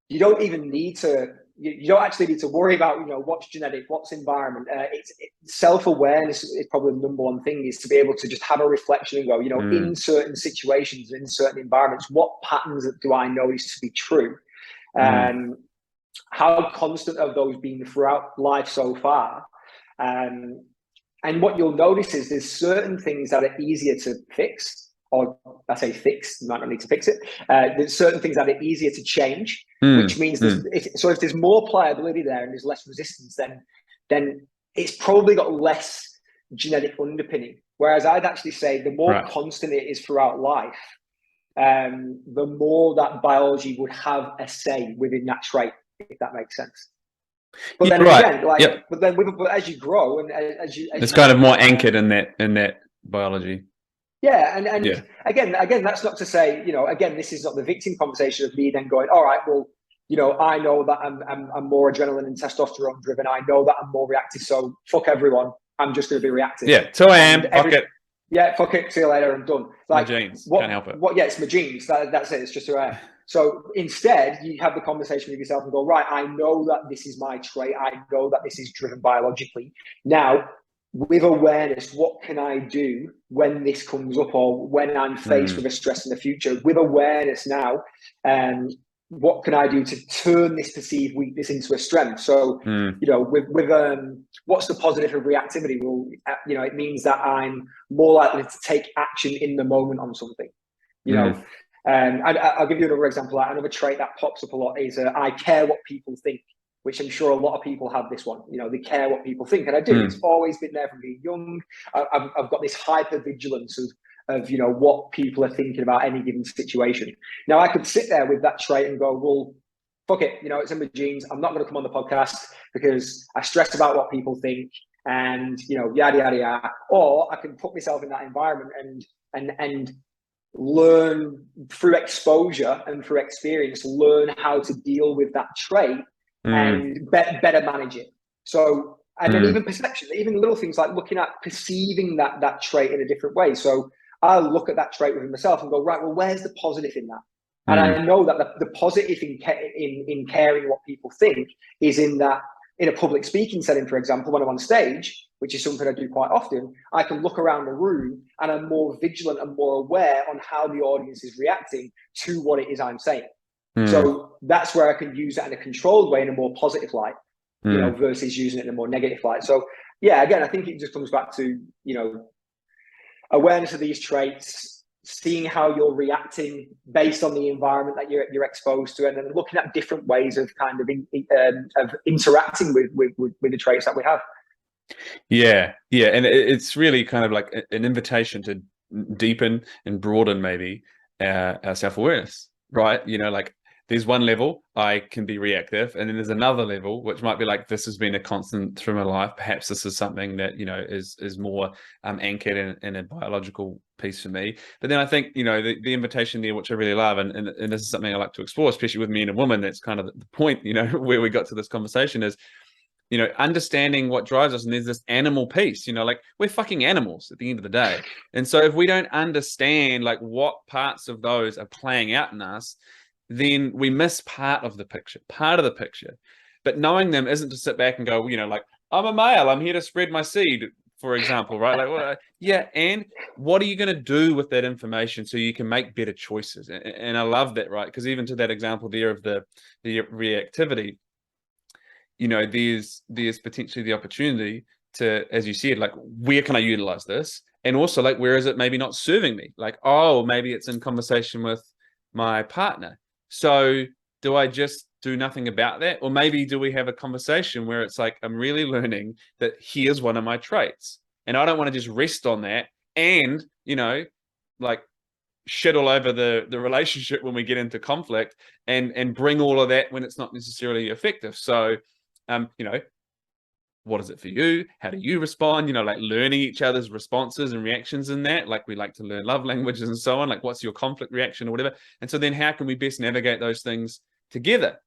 you don't even need to, you don't actually need to worry about, what's genetic, what's environment. Self-awareness is probably the number one thing, is to be able to just have a reflection and go, in certain situations, in certain environments, what patterns do I notice to be true? How constant have those been throughout life so far? And what you'll notice is there's certain things that are easier to fix. Or I say fix, you might not need to fix it. There's certain things that are easier to change, which means if there's more pliability there and there's less resistance, then it's probably got less genetic underpinning. Whereas I'd actually say the more constant it is throughout life, the more that biology would have a say within that trait, if that makes sense. But then again, but as you grow and it's kind of more anchored in that biology. Yeah, and again, that's not to say, again, this is not the victim conversation of me then going, all right, well, I know that I'm more adrenaline and testosterone driven. I know that I'm more reactive, so fuck everyone. I'm just going to be reactive. Yeah, so I am. Fuck it. Yeah, fuck it. See you later. I'm done. Like, my genes. Can't help it. Yeah, it's my genes. That's it. It's just who I am. So instead, you have the conversation with yourself and go, right, I know that this is my trait. I know that this is driven biologically. Now, with awareness, what can I do when this comes up or when I'm faced with a stress in the future? With awareness now, what can I do to turn this perceived weakness into a strength? So, with what's the positive of reactivity? Well, it means that I'm more likely to take action in the moment on something. And I'll give you another example. Another trait that pops up a lot is I care what people think, which I'm sure a lot of people have this one. They care what people think. And I do. It's always been there from being young. I've got this hyper-vigilance of what people are thinking about any given situation. Now, I could sit there with that trait and go, well, fuck it. It's in my genes. I'm not going to come on the podcast because I stress about what people think and, yada, yada, yada. Or I can put myself in that environment and learn through exposure and through experience, learn how to deal with that trait and better manage it. So, and then even perception, even little things like looking at perceiving that trait in a different way. So I'll look at that trait within myself and go, right, well, where's the positive in that? And I know that the positive in caring what people think is in that, in a public speaking setting, for example, when I'm on stage, which is something I do quite often, I can look around the room and I'm more vigilant and more aware on how the audience is reacting to what it is I'm saying. So that's where I can use that in a controlled way, in a more positive light, versus using it in a more negative light. So yeah, again, I think it just comes back to, awareness of these traits, seeing how you're reacting based on the environment that you're exposed to, and then looking at different ways of kind of interacting with the traits that we have. Yeah, and it's really kind of like an invitation to deepen and broaden maybe our self-awareness, right? You know, like there's one level I can be reactive, and then there's another level which might be like, this has been a constant through my life. Perhaps this is something that, you know, is more anchored in a biological piece for me. But then I think, you know, the invitation there, which I really love, and this is something I like to explore, especially with men and women. That's kind of the point, you know, where we got to this conversation is, you know, understanding what drives us. And there's this animal piece, you know, like we're fucking animals at the end of the day. And so if we don't understand like what parts of those are playing out in us, then we miss part of the picture. But knowing them isn't to sit back and go, you know, like, I'm a male, I'm here to spread my seed, for example, right? Like, well, yeah, and what are you going to do with that information so you can make better choices? And I love that, right? Because even to that example there of the reactivity, you know, there's potentially the opportunity to, as you said, like, where can I utilize this? And also, like, where is it maybe not serving me? Like, oh, maybe it's in conversation with my partner. So do I just do nothing about that? Or maybe do we have a conversation where it's like, I'm really learning that here's one of my traits, and I don't want to just rest on that and, you know, like, shit all over the relationship when we get into conflict and bring all of that when it's not necessarily effective. So you know, what is it for you? How do you respond? You know, like learning each other's responses and reactions in that. Like we like to learn love languages and so on. Like, what's your conflict reaction or whatever? And so then how can we best navigate those things together?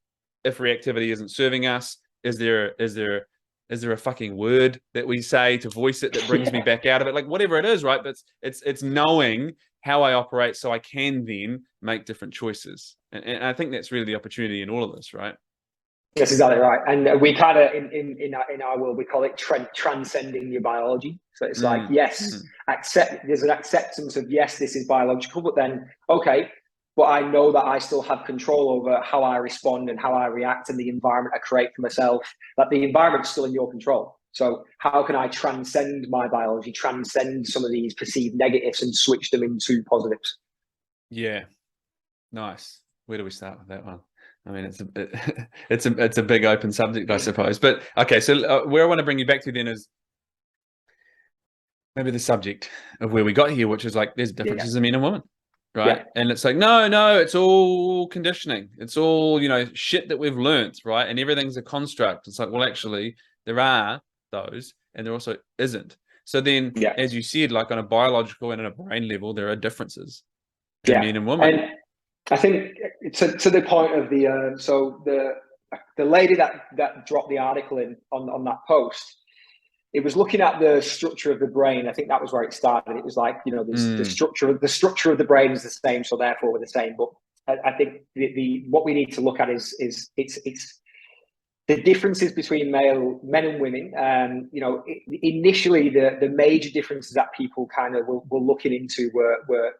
If reactivity isn't serving us, is there a fucking word that we say to voice it that brings me back out of it? Like whatever it is, right? But it's knowing how I operate so I can then make different choices. And I think that's really the opportunity in all of this, right? That's exactly right. And we kind of, in our world, we call it transcending your biology. So it's like, yes, there's an acceptance of, yes, this is biological, but then, okay, but I know that I still have control over how I respond and how I react and the environment I create for myself, that the environment's still in your control. So how can I transcend my biology, transcend some of these perceived negatives and switch them into positives? Yeah. Nice. Where do we start with that one? I mean, it's a big open subject, I suppose. But okay, so where I want to bring you back to then is maybe the subject of where we got here, which is like there's differences in men and women, right? And it's like, no, it's all conditioning. It's all, you know, shit that we've learnt, right? And everything's a construct. It's like, well, actually, there are those, and there also isn't. So then, as you said, like on a biological and on a brain level, there are differences in men and women. And I think to the point of the lady that dropped the article in on that post, it was looking at the structure of the brain. I think that was where it started. It was like, you know, the structure of the brain is the same, so therefore we're the same. But I think what we need to look at is it's the differences between men and women. You know, initially the major differences that people kind of were looking into were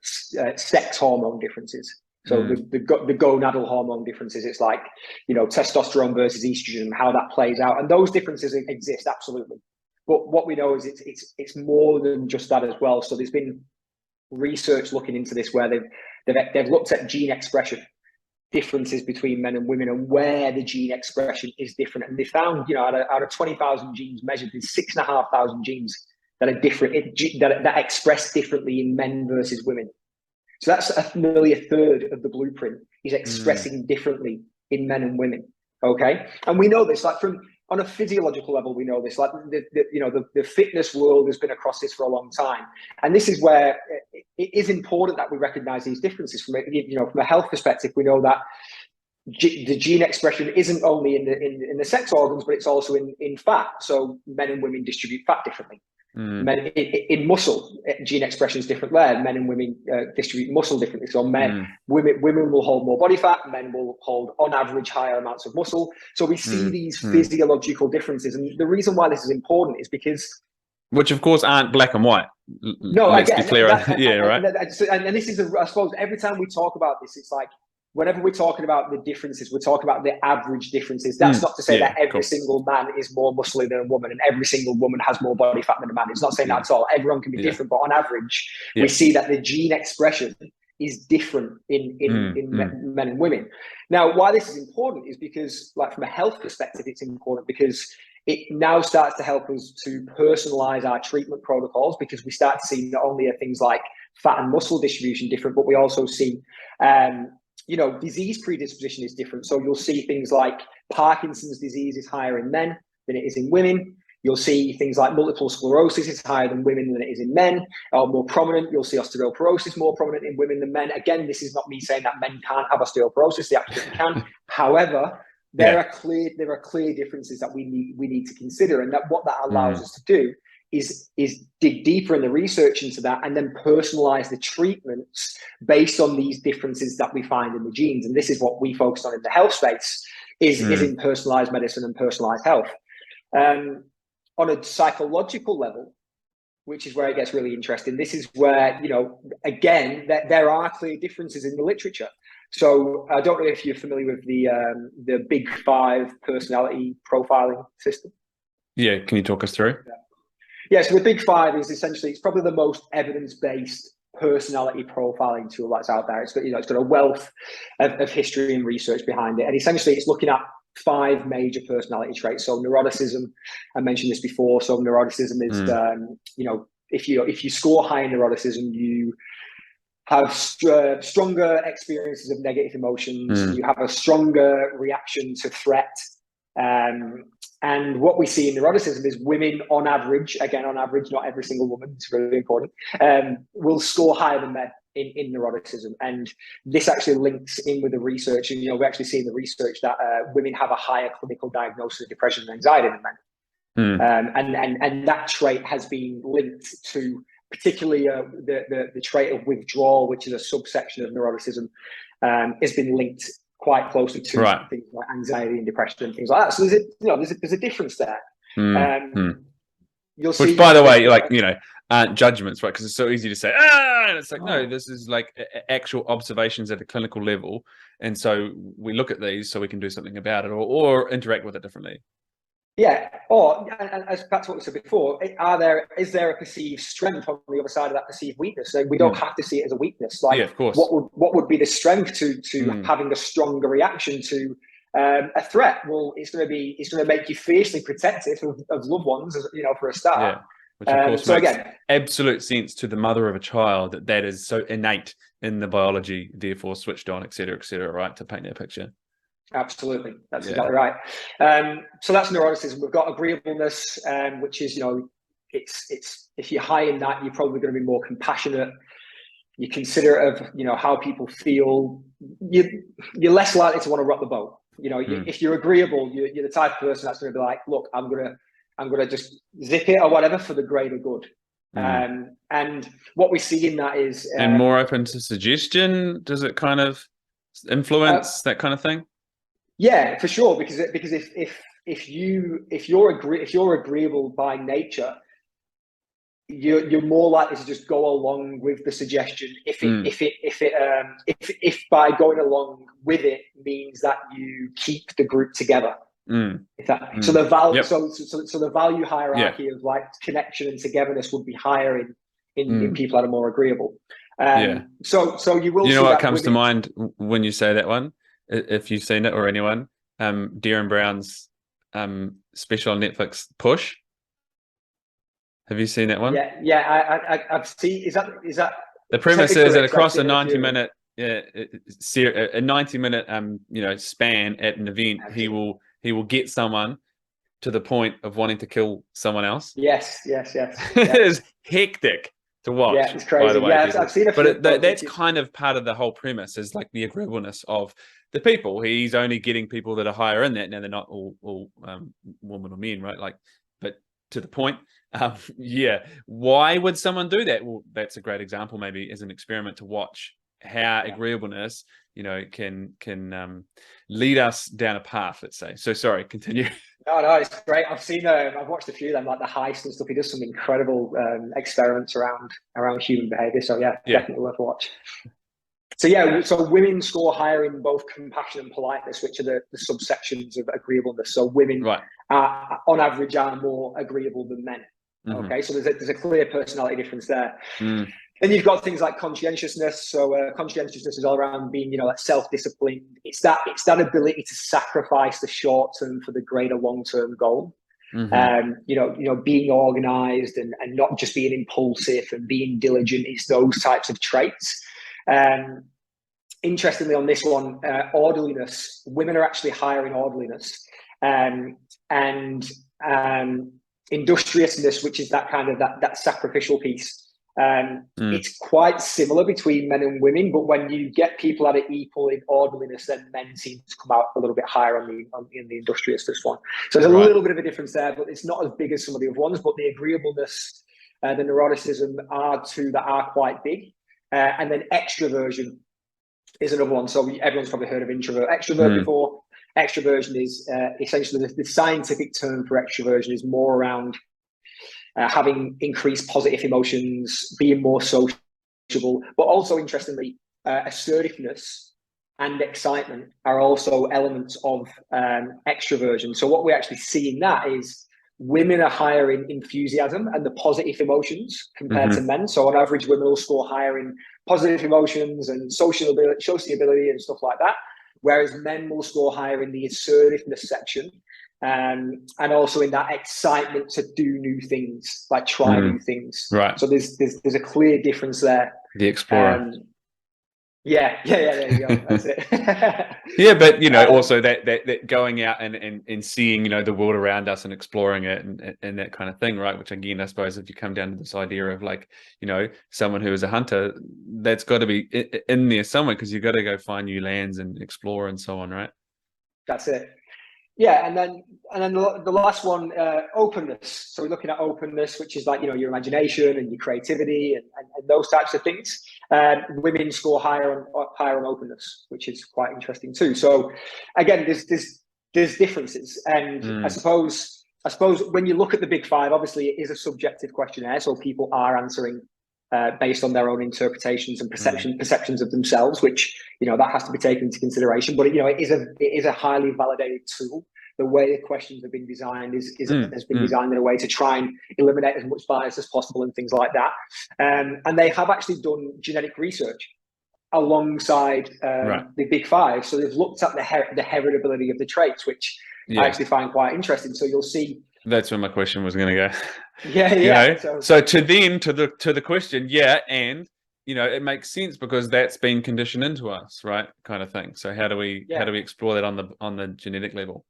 sex hormone differences. So the gonadal hormone differences, it's like, you know, testosterone versus estrogen and how that plays out. And those differences exist, absolutely. But what we know is it's more than just that as well. So there's been research looking into this where they've looked at gene expression differences between men and women and where the gene expression is different. And they found, you know, out of 20,000 genes measured, there's 6,500 genes that are different, that express differently in men versus women. So that's nearly a third of the blueprint is expressing differently in men and women. Okay, and we know this, like, from on a physiological level, we know this. Like the fitness world has been across this for a long time, and this is where it is important that we recognise these differences. From a health perspective, we know that the gene expression isn't only in the sex organs, but it's also in fat. So men and women distribute fat differently. Men in muscle, gene expression is different there. Men and women distribute muscle differently. So women will hold more body fat, men will hold on average higher amounts of muscle. So we see these physiological differences, and the reason why this is important is because, which of course aren't black and white. No, let's be clear. Right. And this is, I suppose, every time we talk about this, it's like whenever we're talking about the differences, we're talking about the average differences. That's not to say that every single man is more muscly than a woman and every single woman has more body fat than a man. It's not saying that at all. Everyone can be different, but on average, we see that the gene expression is different in men and women. Now, why this is important is because, like, from a health perspective, it's important because it now starts to help us to personalize our treatment protocols, because we start to see not only are things like fat and muscle distribution different, but we also see disease predisposition is different. So you'll see things like Parkinson's disease is higher in men than it is in women. You'll see things like multiple sclerosis is higher than women than it is in men, or more prominent. You'll see osteoporosis more prominent in women than men. Again, this is not me saying that men can't have osteoporosis; they absolutely can. However, there are clear differences that we need to consider, and that what that allows us to do is dig deeper in the research into that, and then personalize the treatments based on these differences that we find in the genes. And this is what we focus on in the health space, is in personalized medicine and personalized health. On a psychological level, which is where it gets really interesting, this is where, again, there are clear differences in the literature. So I don't know if you're familiar with the Big Five personality profiling system. Yeah, can you talk us through? Yeah, so the Big Five is essentially, it's probably the most evidence-based personality profiling tool that's out there. It's got a wealth of history and research behind it. And essentially it's looking at 5 major personality traits. So neuroticism, I mentioned this before. So neuroticism is, if you score high in neuroticism, you have stronger experiences of negative emotions. You have a stronger reaction to threat. And what we see in neuroticism is women on average, not every single woman, it's really important, will score higher than men in neuroticism. And this actually links in with the research. And, we actually see in the research that women have a higher clinical diagnosis of depression and anxiety than men. And that trait has been linked to particularly the trait of withdrawal, which is a subsection of neuroticism, has been linked quite closely to things like anxiety and depression and things like that. So there's a difference there. You'll see. Which, by the way, aren't judgments, right? Because it's so easy to say, and it's like, no, this is like actual observations at a clinical level, and so we look at these so we can do something about it, or interact with it differently. Yeah, or and as back to what we said before, is there a perceived strength on the other side of that perceived weakness? So we don't have to see it as a weakness. Like, of course. What would be the strength to having a stronger reaction to a threat? Well, it's going to make you fiercely protective of loved ones, for a start. Yeah, which of course makes absolute sense to the mother of a child that is so innate in the biology, therefore switched on, et cetera, right, to paint that picture. Absolutely, that's exactly right. So that's neuroticism. We've got agreeableness, which is, it's if you're high in that, you're probably going to be more compassionate. You're considerate of how people feel. You're less likely to want to rock the boat. If you're agreeable, you're the type of person that's going to be like, look, I'm gonna just zip it or whatever for the greater good. And what we see in that is and more open to suggestion. Does it kind of influence that kind of thing? Yeah, for sure. Because if you're agreeable by nature, you're more likely to just go along with the suggestion. If by going along with it means that you keep the group together. So the value, so the value hierarchy of like connection and togetherness would be higher in people that are more agreeable. So you will. See what comes to mind when you say that one? If you've seen it, or anyone, Darren Brown's special on Netflix, Push. Have you seen that one? Yeah, I've seen. Is that the premise? Is that across a 90-minute, a 90-minute, span at an event, he will get someone to the point of wanting to kill someone else. Yes. It is hectic to watch. Yeah, it's crazy. By the way, I've seen it. But that's kind of part of the whole premise, is like the agreeableness of the people. He's only getting people that are higher in that. Now, they're not all women or men, right? Like, but to the point. Why would someone do that? Well, that's a great example, maybe, as an experiment to watch how agreeableness, can lead us down a path, let's say. So sorry, continue. No, it's great. I've watched a few of them, like the Heist and stuff. He does some incredible experiments around human behavior. So definitely worth a watch. So women score higher in both compassion and politeness, which are the subsections of agreeableness. So women, are, on average, are more agreeable than men. Mm-hmm. Okay, so there's a clear personality difference there. Mm. Then you've got things like conscientiousness. So conscientiousness is all around being, like self-disciplined. It's that ability to sacrifice the short term for the greater long-term goal. Mm-hmm. Being organized and not just being impulsive and being diligent. It's those types of traits. Interestingly, on this one, orderliness. Women are actually higher in orderliness, and industriousness, which is that kind of that sacrificial piece. It's quite similar between men and women, but when you get people at it equal in orderliness, then men seem to come out a little bit higher in the industriousness one. So there's a little bit of a difference there, but it's not as big as some of the other ones. But the agreeableness, the neuroticism are two that are quite big. And then extroversion is another one. So everyone's probably heard of extrovert before. Extroversion is essentially the scientific term for extroversion is more around having increased positive emotions, being more sociable, but also interestingly, assertiveness and excitement are also elements of extroversion. So what we actually see in that is women are higher in enthusiasm and the positive emotions compared to men. So on average, women will score higher in positive emotions and sociability and stuff like that, whereas men will score higher in the assertiveness section. And also in that excitement to do new things, like try new things. Right. So there's a clear difference there. The explorer. Yeah. There you go. That's it. Yeah, but also that going out and seeing the world around us and exploring it and that kind of thing, right? Which again, I suppose, if you come down to this idea of someone who is a hunter, that's got to be in there somewhere, because you've got to go find new lands and explore and so on, right? That's it. Yeah, and then the last one, openness. So we're looking at openness, which is like your imagination and your creativity and those types of things. Women score higher on openness, which is quite interesting too. So again, there's differences, and I suppose when you look at the Big Five, obviously it is a subjective questionnaire, so people are answering based on their own interpretations and perceptions of themselves, which that has to be taken into consideration. But it is a highly validated tool. The way the questions have been designed has been designed in a way to try and eliminate as much bias as possible and things like that. And they have actually done genetic research alongside the Big Five. So they've looked at the heritability of the traits, which I actually find quite interesting. So you'll see. That's where my question was going to go. Yeah. So to the question, and it makes sense because that's been conditioned into us, right? Kind of thing. So how do we explore that on the genetic level?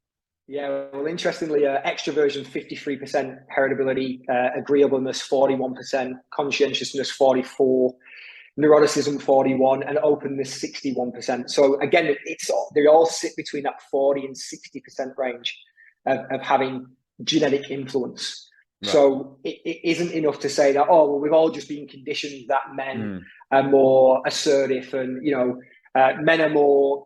Yeah, well, interestingly, extroversion 53%, heritability, agreeableness 41%, conscientiousness 44%, neuroticism 41%, and openness 61%. So again, they all sit between that 40 and 60% range of having genetic influence. Right. So it isn't enough to say that, we've all just been conditioned that men are more assertive and men are more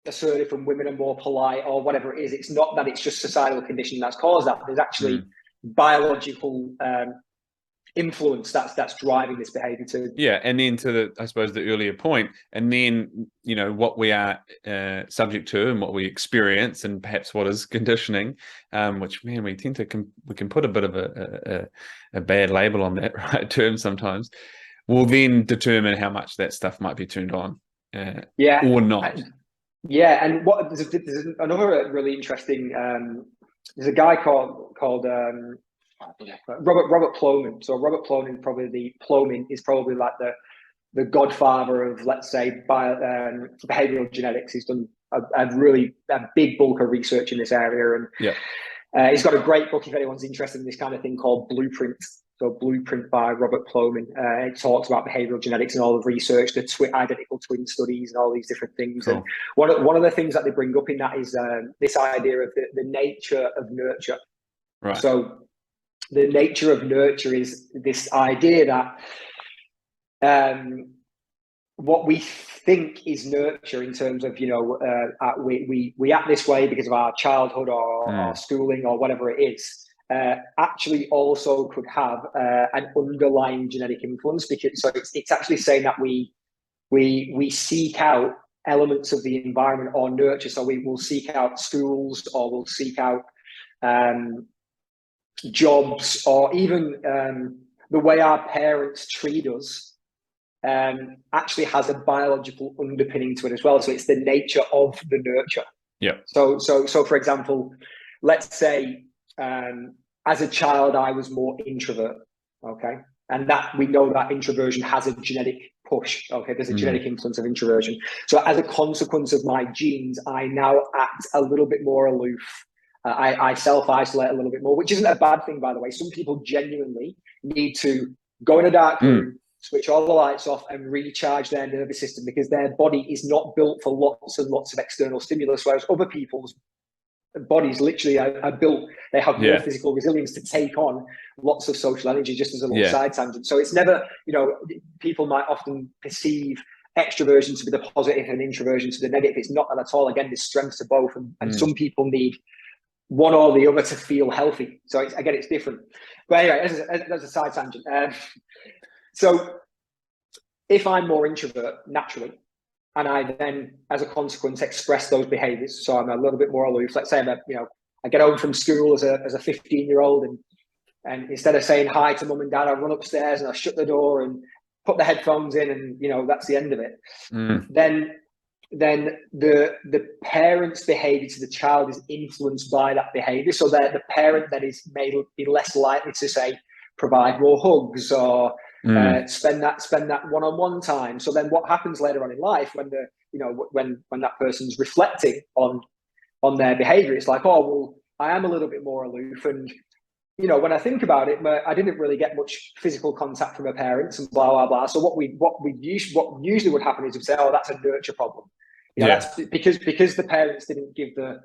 assertive and women are more polite or whatever it is. It's not that it's just societal conditioning that's caused that. There's actually biological influence that's driving this behavior too. Yeah, and then to I suppose the earlier point, and then what we are subject to and what we experience, and perhaps what is conditioning, which we tend to we can put a bit of a bad label on that right term sometimes, will then determine how much that stuff might be turned on or not. And there's another really interesting. There's a guy called Robert Plomin. So Robert Plomin is probably like the godfather of, let's say, behavioral genetics. He's done a big bulk of research in this area, and he's got a great book if anyone's interested in this kind of thing called Blueprint. So Blueprint by Robert Plomin. It talks about behavioral genetics and all the research, the identical twin studies and all these different things. Cool. And one of the things that they bring up in that is this idea of the nature of nurture. Right. So the nature of nurture is this idea that what we think is nurture in terms of, we act this way because of our childhood or our schooling or whatever it is, actually also could have an underlying genetic influence, because it's actually saying that we we seek out elements of the environment or nurture. So we will seek out schools, or we'll seek out jobs, or even the way our parents treat us actually has a biological underpinning to it as well. So it's the nature of the nurture. Yeah. So for example, let's say as a child I was more introvert, okay, and that we know that introversion has a genetic push. Okay, there's a genetic influence of introversion. So as a consequence of my genes, I now act a little bit more aloof. I self-isolate a little bit more, which isn't a bad thing, by the way. Some people genuinely need to go in a dark room, switch all the lights off, and recharge their nervous system, because their body is not built for lots and lots of external stimulus, whereas other people's bodies literally are built, they have more physical resilience to take on lots of social energy, just as a little side tangent. So it's never, people might often perceive extroversion to be the positive and introversion to the negative. It's not that at all. Again, there's strengths to both, and some people need one or the other to feel healthy. So it's different. But anyway, that's a side tangent. So if I'm more introvert naturally, and I then, as a consequence, express those behaviors, so I'm a little bit more aloof. Let's say I get home from school as a 15-year-old, and instead of saying hi to mum and dad, I run upstairs and I shut the door and put the headphones in, and that's the end of it. Then the parent's behavior to the child is influenced by that behavior. So that the parent then may be less likely to, say, provide more hugs or spend that one-on-one time. So then what happens later on in life when when that person's reflecting on their behavior, it's like, oh, well, I am a little bit more aloof, and when I think about it, I didn't really get much physical contact from my parents, and blah blah blah. So what usually would happen is we'd say, oh, that's a nurture problem. That's because the parents didn't give the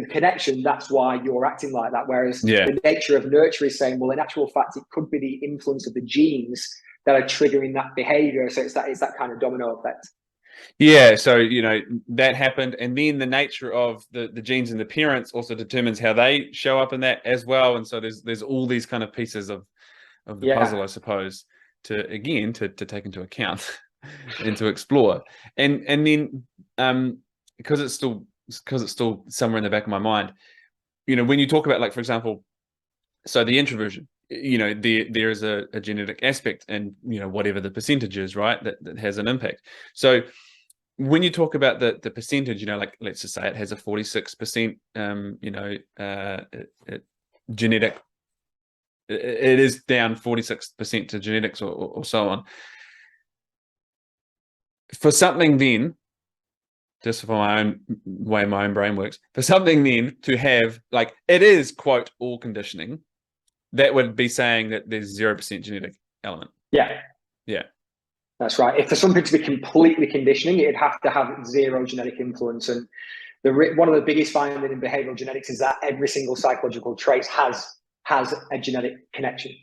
connection. That's why you're acting like that. Whereas the nature of nurture is saying, well, in actual fact, it could be the influence of the genes that are triggering that behavior. So it's that kind of domino effect. Yeah, so that happened, and then the nature of the genes in the parents also determines how they show up in that as well. And so there's all these kind of pieces of the puzzle, I suppose, to take into account and to explore. And then because it's still somewhere in the back of my mind, when you talk about, like, for example, so the introversion, there is a genetic aspect, and whatever the percentage is, right, that has an impact. So when you talk about the percentage, like, let's just say it has a 46% genetic, it is down 46% to genetics or so on. For something then, just for my own way my own brain works, for something then to have, like, it is, quote, all conditioning, that would be saying that there's 0% genetic element. Yeah. That's right. If for something to be completely conditioning, it'd have to have zero genetic influence. And one of the biggest findings in behavioral genetics is that every single psychological trait has a genetic connection.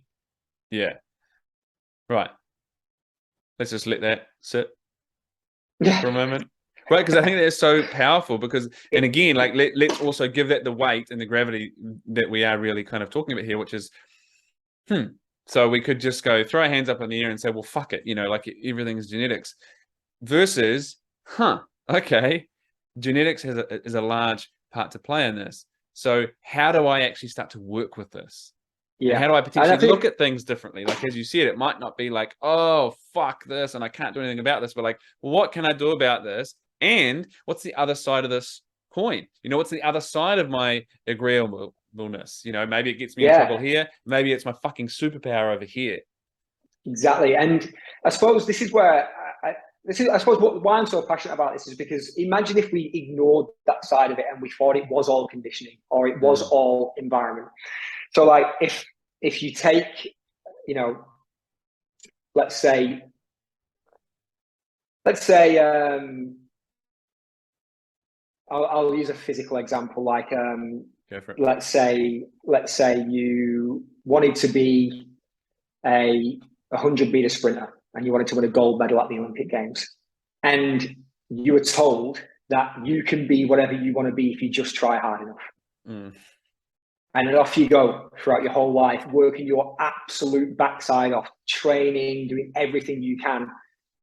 Yeah. Right. Let's just let that sit for a moment. Right, because I think that's so powerful, because, and again, like, let's also give that the weight and the gravity that we are really kind of talking about here, which is, so we could just go throw our hands up in the air and say, well, fuck it, like, everything's genetics, versus, okay, genetics is a large part to play in this. So how do I actually start to work with this? Yeah. And how do I potentially look at things differently? Like, as you said, it might not be like, oh, fuck this, and I can't do anything about this, but like, well, what can I do about this? And what's the other side of this coin? What's the other side of my agreeableness? Maybe it gets me in trouble here. Maybe it's my fucking superpower over here. Exactly. And I suppose this is where why I'm so passionate about this is because imagine if we ignored that side of it and we thought it was all conditioning or it was all environment. So, like, if you take, let's say I'll use a physical example. Like, let's say you wanted to be a 100-meter sprinter and you wanted to win a gold medal at the Olympic Games, and you were told that you can be whatever you want to be if you just try hard enough. And then off you go throughout your whole life, working your absolute backside off, training, doing everything you can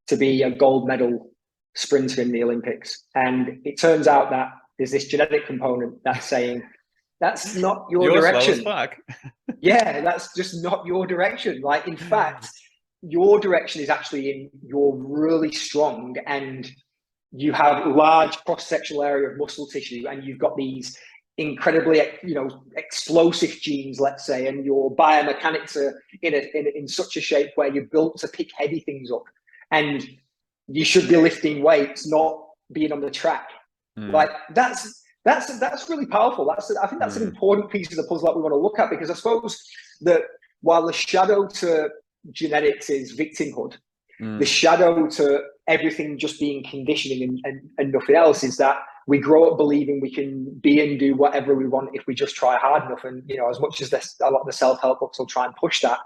to be a gold medal sprinter in the Olympics. And it turns out that there's this genetic component that's saying, that's not your direction. Slow as fuck. Yeah, that's just not your direction. Like, in fact, your direction is actually in, you're really strong and you have large cross-sectional area of muscle tissue, and you've got these incredibly, explosive genes, let's say, and your biomechanics are in such a shape where you're built to pick heavy things up, and you should be lifting weights, not being on the track. Like, that's really powerful. I think that's an important piece of the puzzle that we want to look at, because I suppose that while the shadow to genetics is victimhood, the shadow to everything just being conditioning and nothing else is that we grow up believing we can be and do whatever we want if we just try hard enough. And, as much as a lot of the self-help books will try and push that,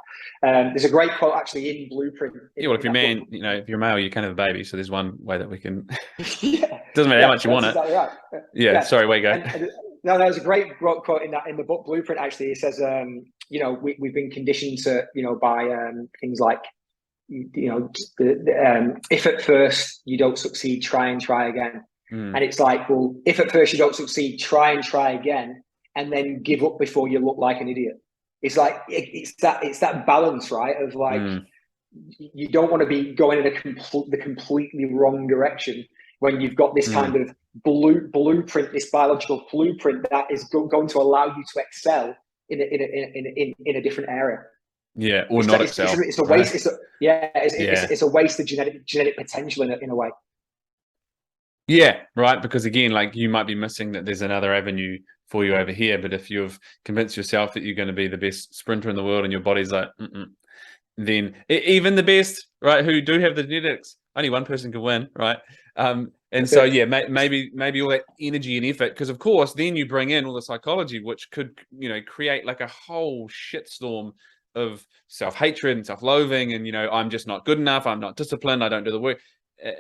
there's a great quote actually in Blueprint. Well, if you're man, if you're male, you can have a baby. So there's one way that we can. Yeah. Doesn't matter how much you want exactly it. Right. Yeah. Sorry, where you go? No, there's a great quote in the book Blueprint. Actually, it says, we've been conditioned to, by things like, if at first you don't succeed, try and try again. And it's like, well, if at first you don't succeed, try and try again, and then give up before you look like an idiot. It's like it's that balance, right? Of like, you don't want to be going in the completely wrong direction when you've got this kind of blueprint, this biological blueprint that is going to allow you to excel in a different area. Yeah, or not excel. It's a waste. Right? It's a waste of genetic potential in a way. Yeah, right. Because again, like, you might be missing that there's another avenue for you over here. But if you've convinced yourself that you're going to be the best sprinter in the world, and your body's like, then even the best, right, who do have the genetics, only one person can win, right? And so, yeah, maybe all that energy and effort, because of course, then you bring in all the psychology, which could, create like a whole shitstorm of self-hatred and self-loathing, and I'm just not good enough, I'm not disciplined, I don't do the work.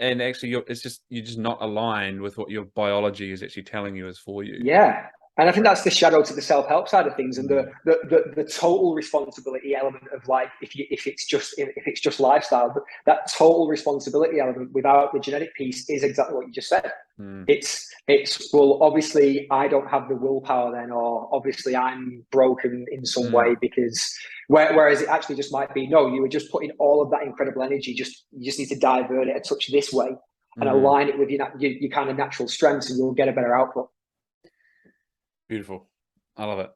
And actually, you're just not aligned with what your biology is actually telling you is for you. Yeah, and I think that's the shadow to the self-help side of things, and the total responsibility element of, like, if it's just lifestyle, but that total responsibility element without the genetic piece is exactly what you just said. It's well, obviously I don't have the willpower then, or obviously I'm broken in some way, because whereas it actually just might be, no, you were just putting all of that incredible energy, you just need to divert it a touch this way and align it with your kind of natural strengths, and you'll get a better output. Beautiful. I love it.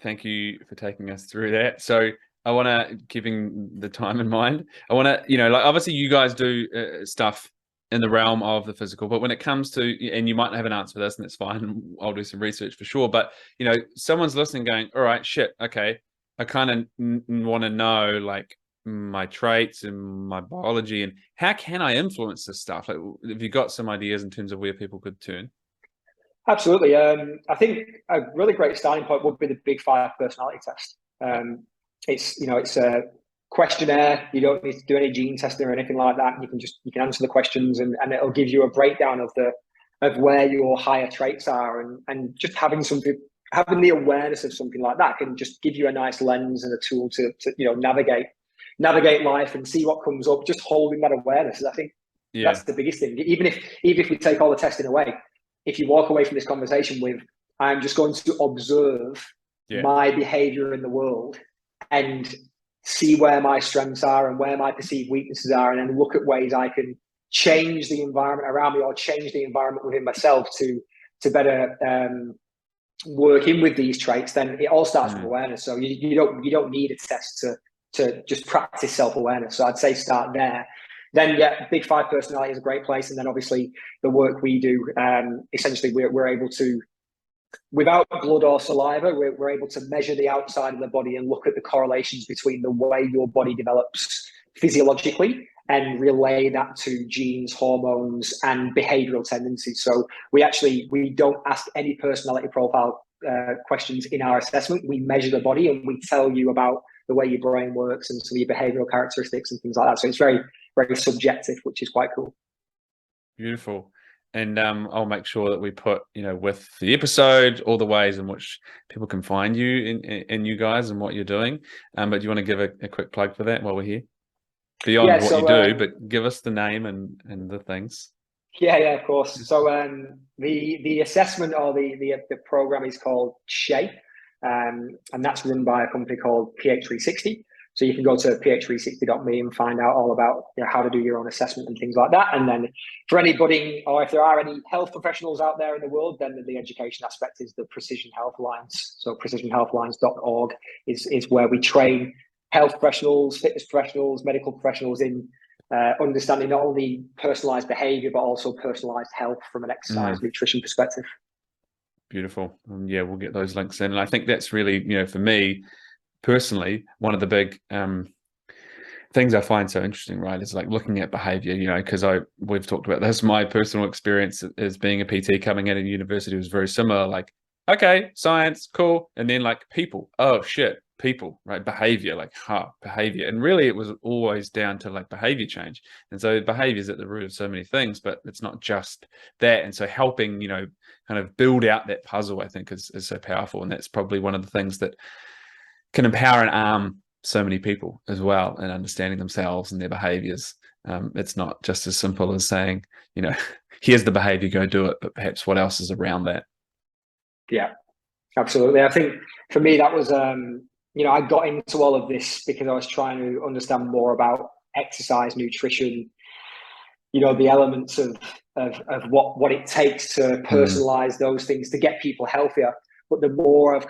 Thank you for taking us through that. So I want to, keeping the time in mind, I want to, like, obviously you guys do stuff in the realm of the physical, but when it comes to, and you might have an answer for this, and it's fine, I'll do some research for sure, but, someone's listening going, all right, shit, okay, I kind of want to know, like, my traits and my biology, and how can I influence this stuff? Like, have you got some ideas in terms of where people could turn? Absolutely. I think a really great starting point would be the Big 5 personality test. It's a questionnaire. You don't need to do any gene testing or anything like that. You can answer the questions, and it'll give you a breakdown of where your higher traits are, and just having the awareness of something like that can just give you a nice lens and a tool to navigate life and see what comes up. Just holding that awareness, I think that's the biggest thing. Even if we take all the testing away, if you walk away from this conversation with, I'm just going to observe my behavior in the world and see where my strengths are and where my perceived weaknesses are, and then look at ways I can change the environment around me or change the environment within myself to better work in with these traits, then it all starts with awareness. So you don't need a test to just practice self-awareness. So I'd say start there. Then, Big 5 personality is a great place. And then obviously the work we do, essentially we're able to, without blood or saliva, we're able to measure the outside of the body and look at the correlations between the way your body develops physiologically and relay that to genes, hormones, and behavioral tendencies. So we don't ask any personality profile questions in our assessment. We measure the body and we tell you about the way your brain works and some of your behavioral characteristics and things like that. So it's very, very subjective, which is quite cool. Beautiful. And I'll make sure that we put, with the episode, all the ways in which people can find you and you guys and what you're doing. But do you want to give a quick plug for that while we're here? beyond what you do, but give us the name and the things. Yeah, of course. So the assessment or the program is called SHAPE, and that's run by a company called PH360. So you can go to ph360.me and find out all about how to do your own assessment and things like that. And then for anybody, or if there are any health professionals out there in the world, then the education aspect is the Precision Health Alliance. So precisionhealthalliance.org is where we train health professionals, fitness professionals, medical professionals in understanding not only personalized behavior, but also personalized health from an exercise nutrition perspective. Beautiful. Yeah, we'll get those links in. And I think that's really, for me personally, one of the big things I find so interesting, right, is like looking at behavior, because we've talked about this. My personal experience as being a PT coming in at university was very similar. Like, okay, science, cool. And then like people, oh shit, people, right? Behavior, like behavior. And really it was always down to like behavior change. And so behavior is at the root of so many things, but it's not just that. And so helping, kind of build out that puzzle, I think is so powerful. And that's probably one of the things that can empower and arm so many people as well in understanding themselves and their behaviors. It's not just as simple as saying, here's the behavior, go do it, but perhaps what else is around that. Yeah, absolutely. I think for me, that was, I got into all of this because I was trying to understand more about exercise, nutrition, the elements of what it takes to personalize those things to get people healthier. But the more I've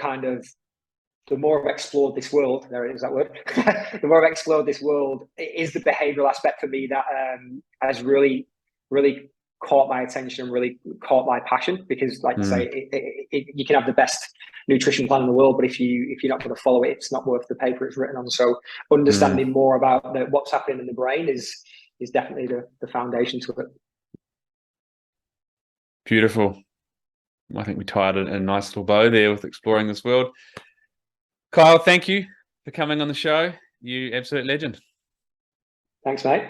explored this world, there it is, that word, the more I've explored this world, it is the behavioral aspect for me that has really, really caught my attention and really caught my passion. Because like you say, you can have the best nutrition plan in the world, but if you're not going to follow it, it's not worth the paper it's written on. So understanding more about what's happening in the brain is definitely the foundation to it. Beautiful. I think we tied a nice little bow there with exploring this world. Kyle, thank you for coming on the show. You absolute legend. Thanks, mate.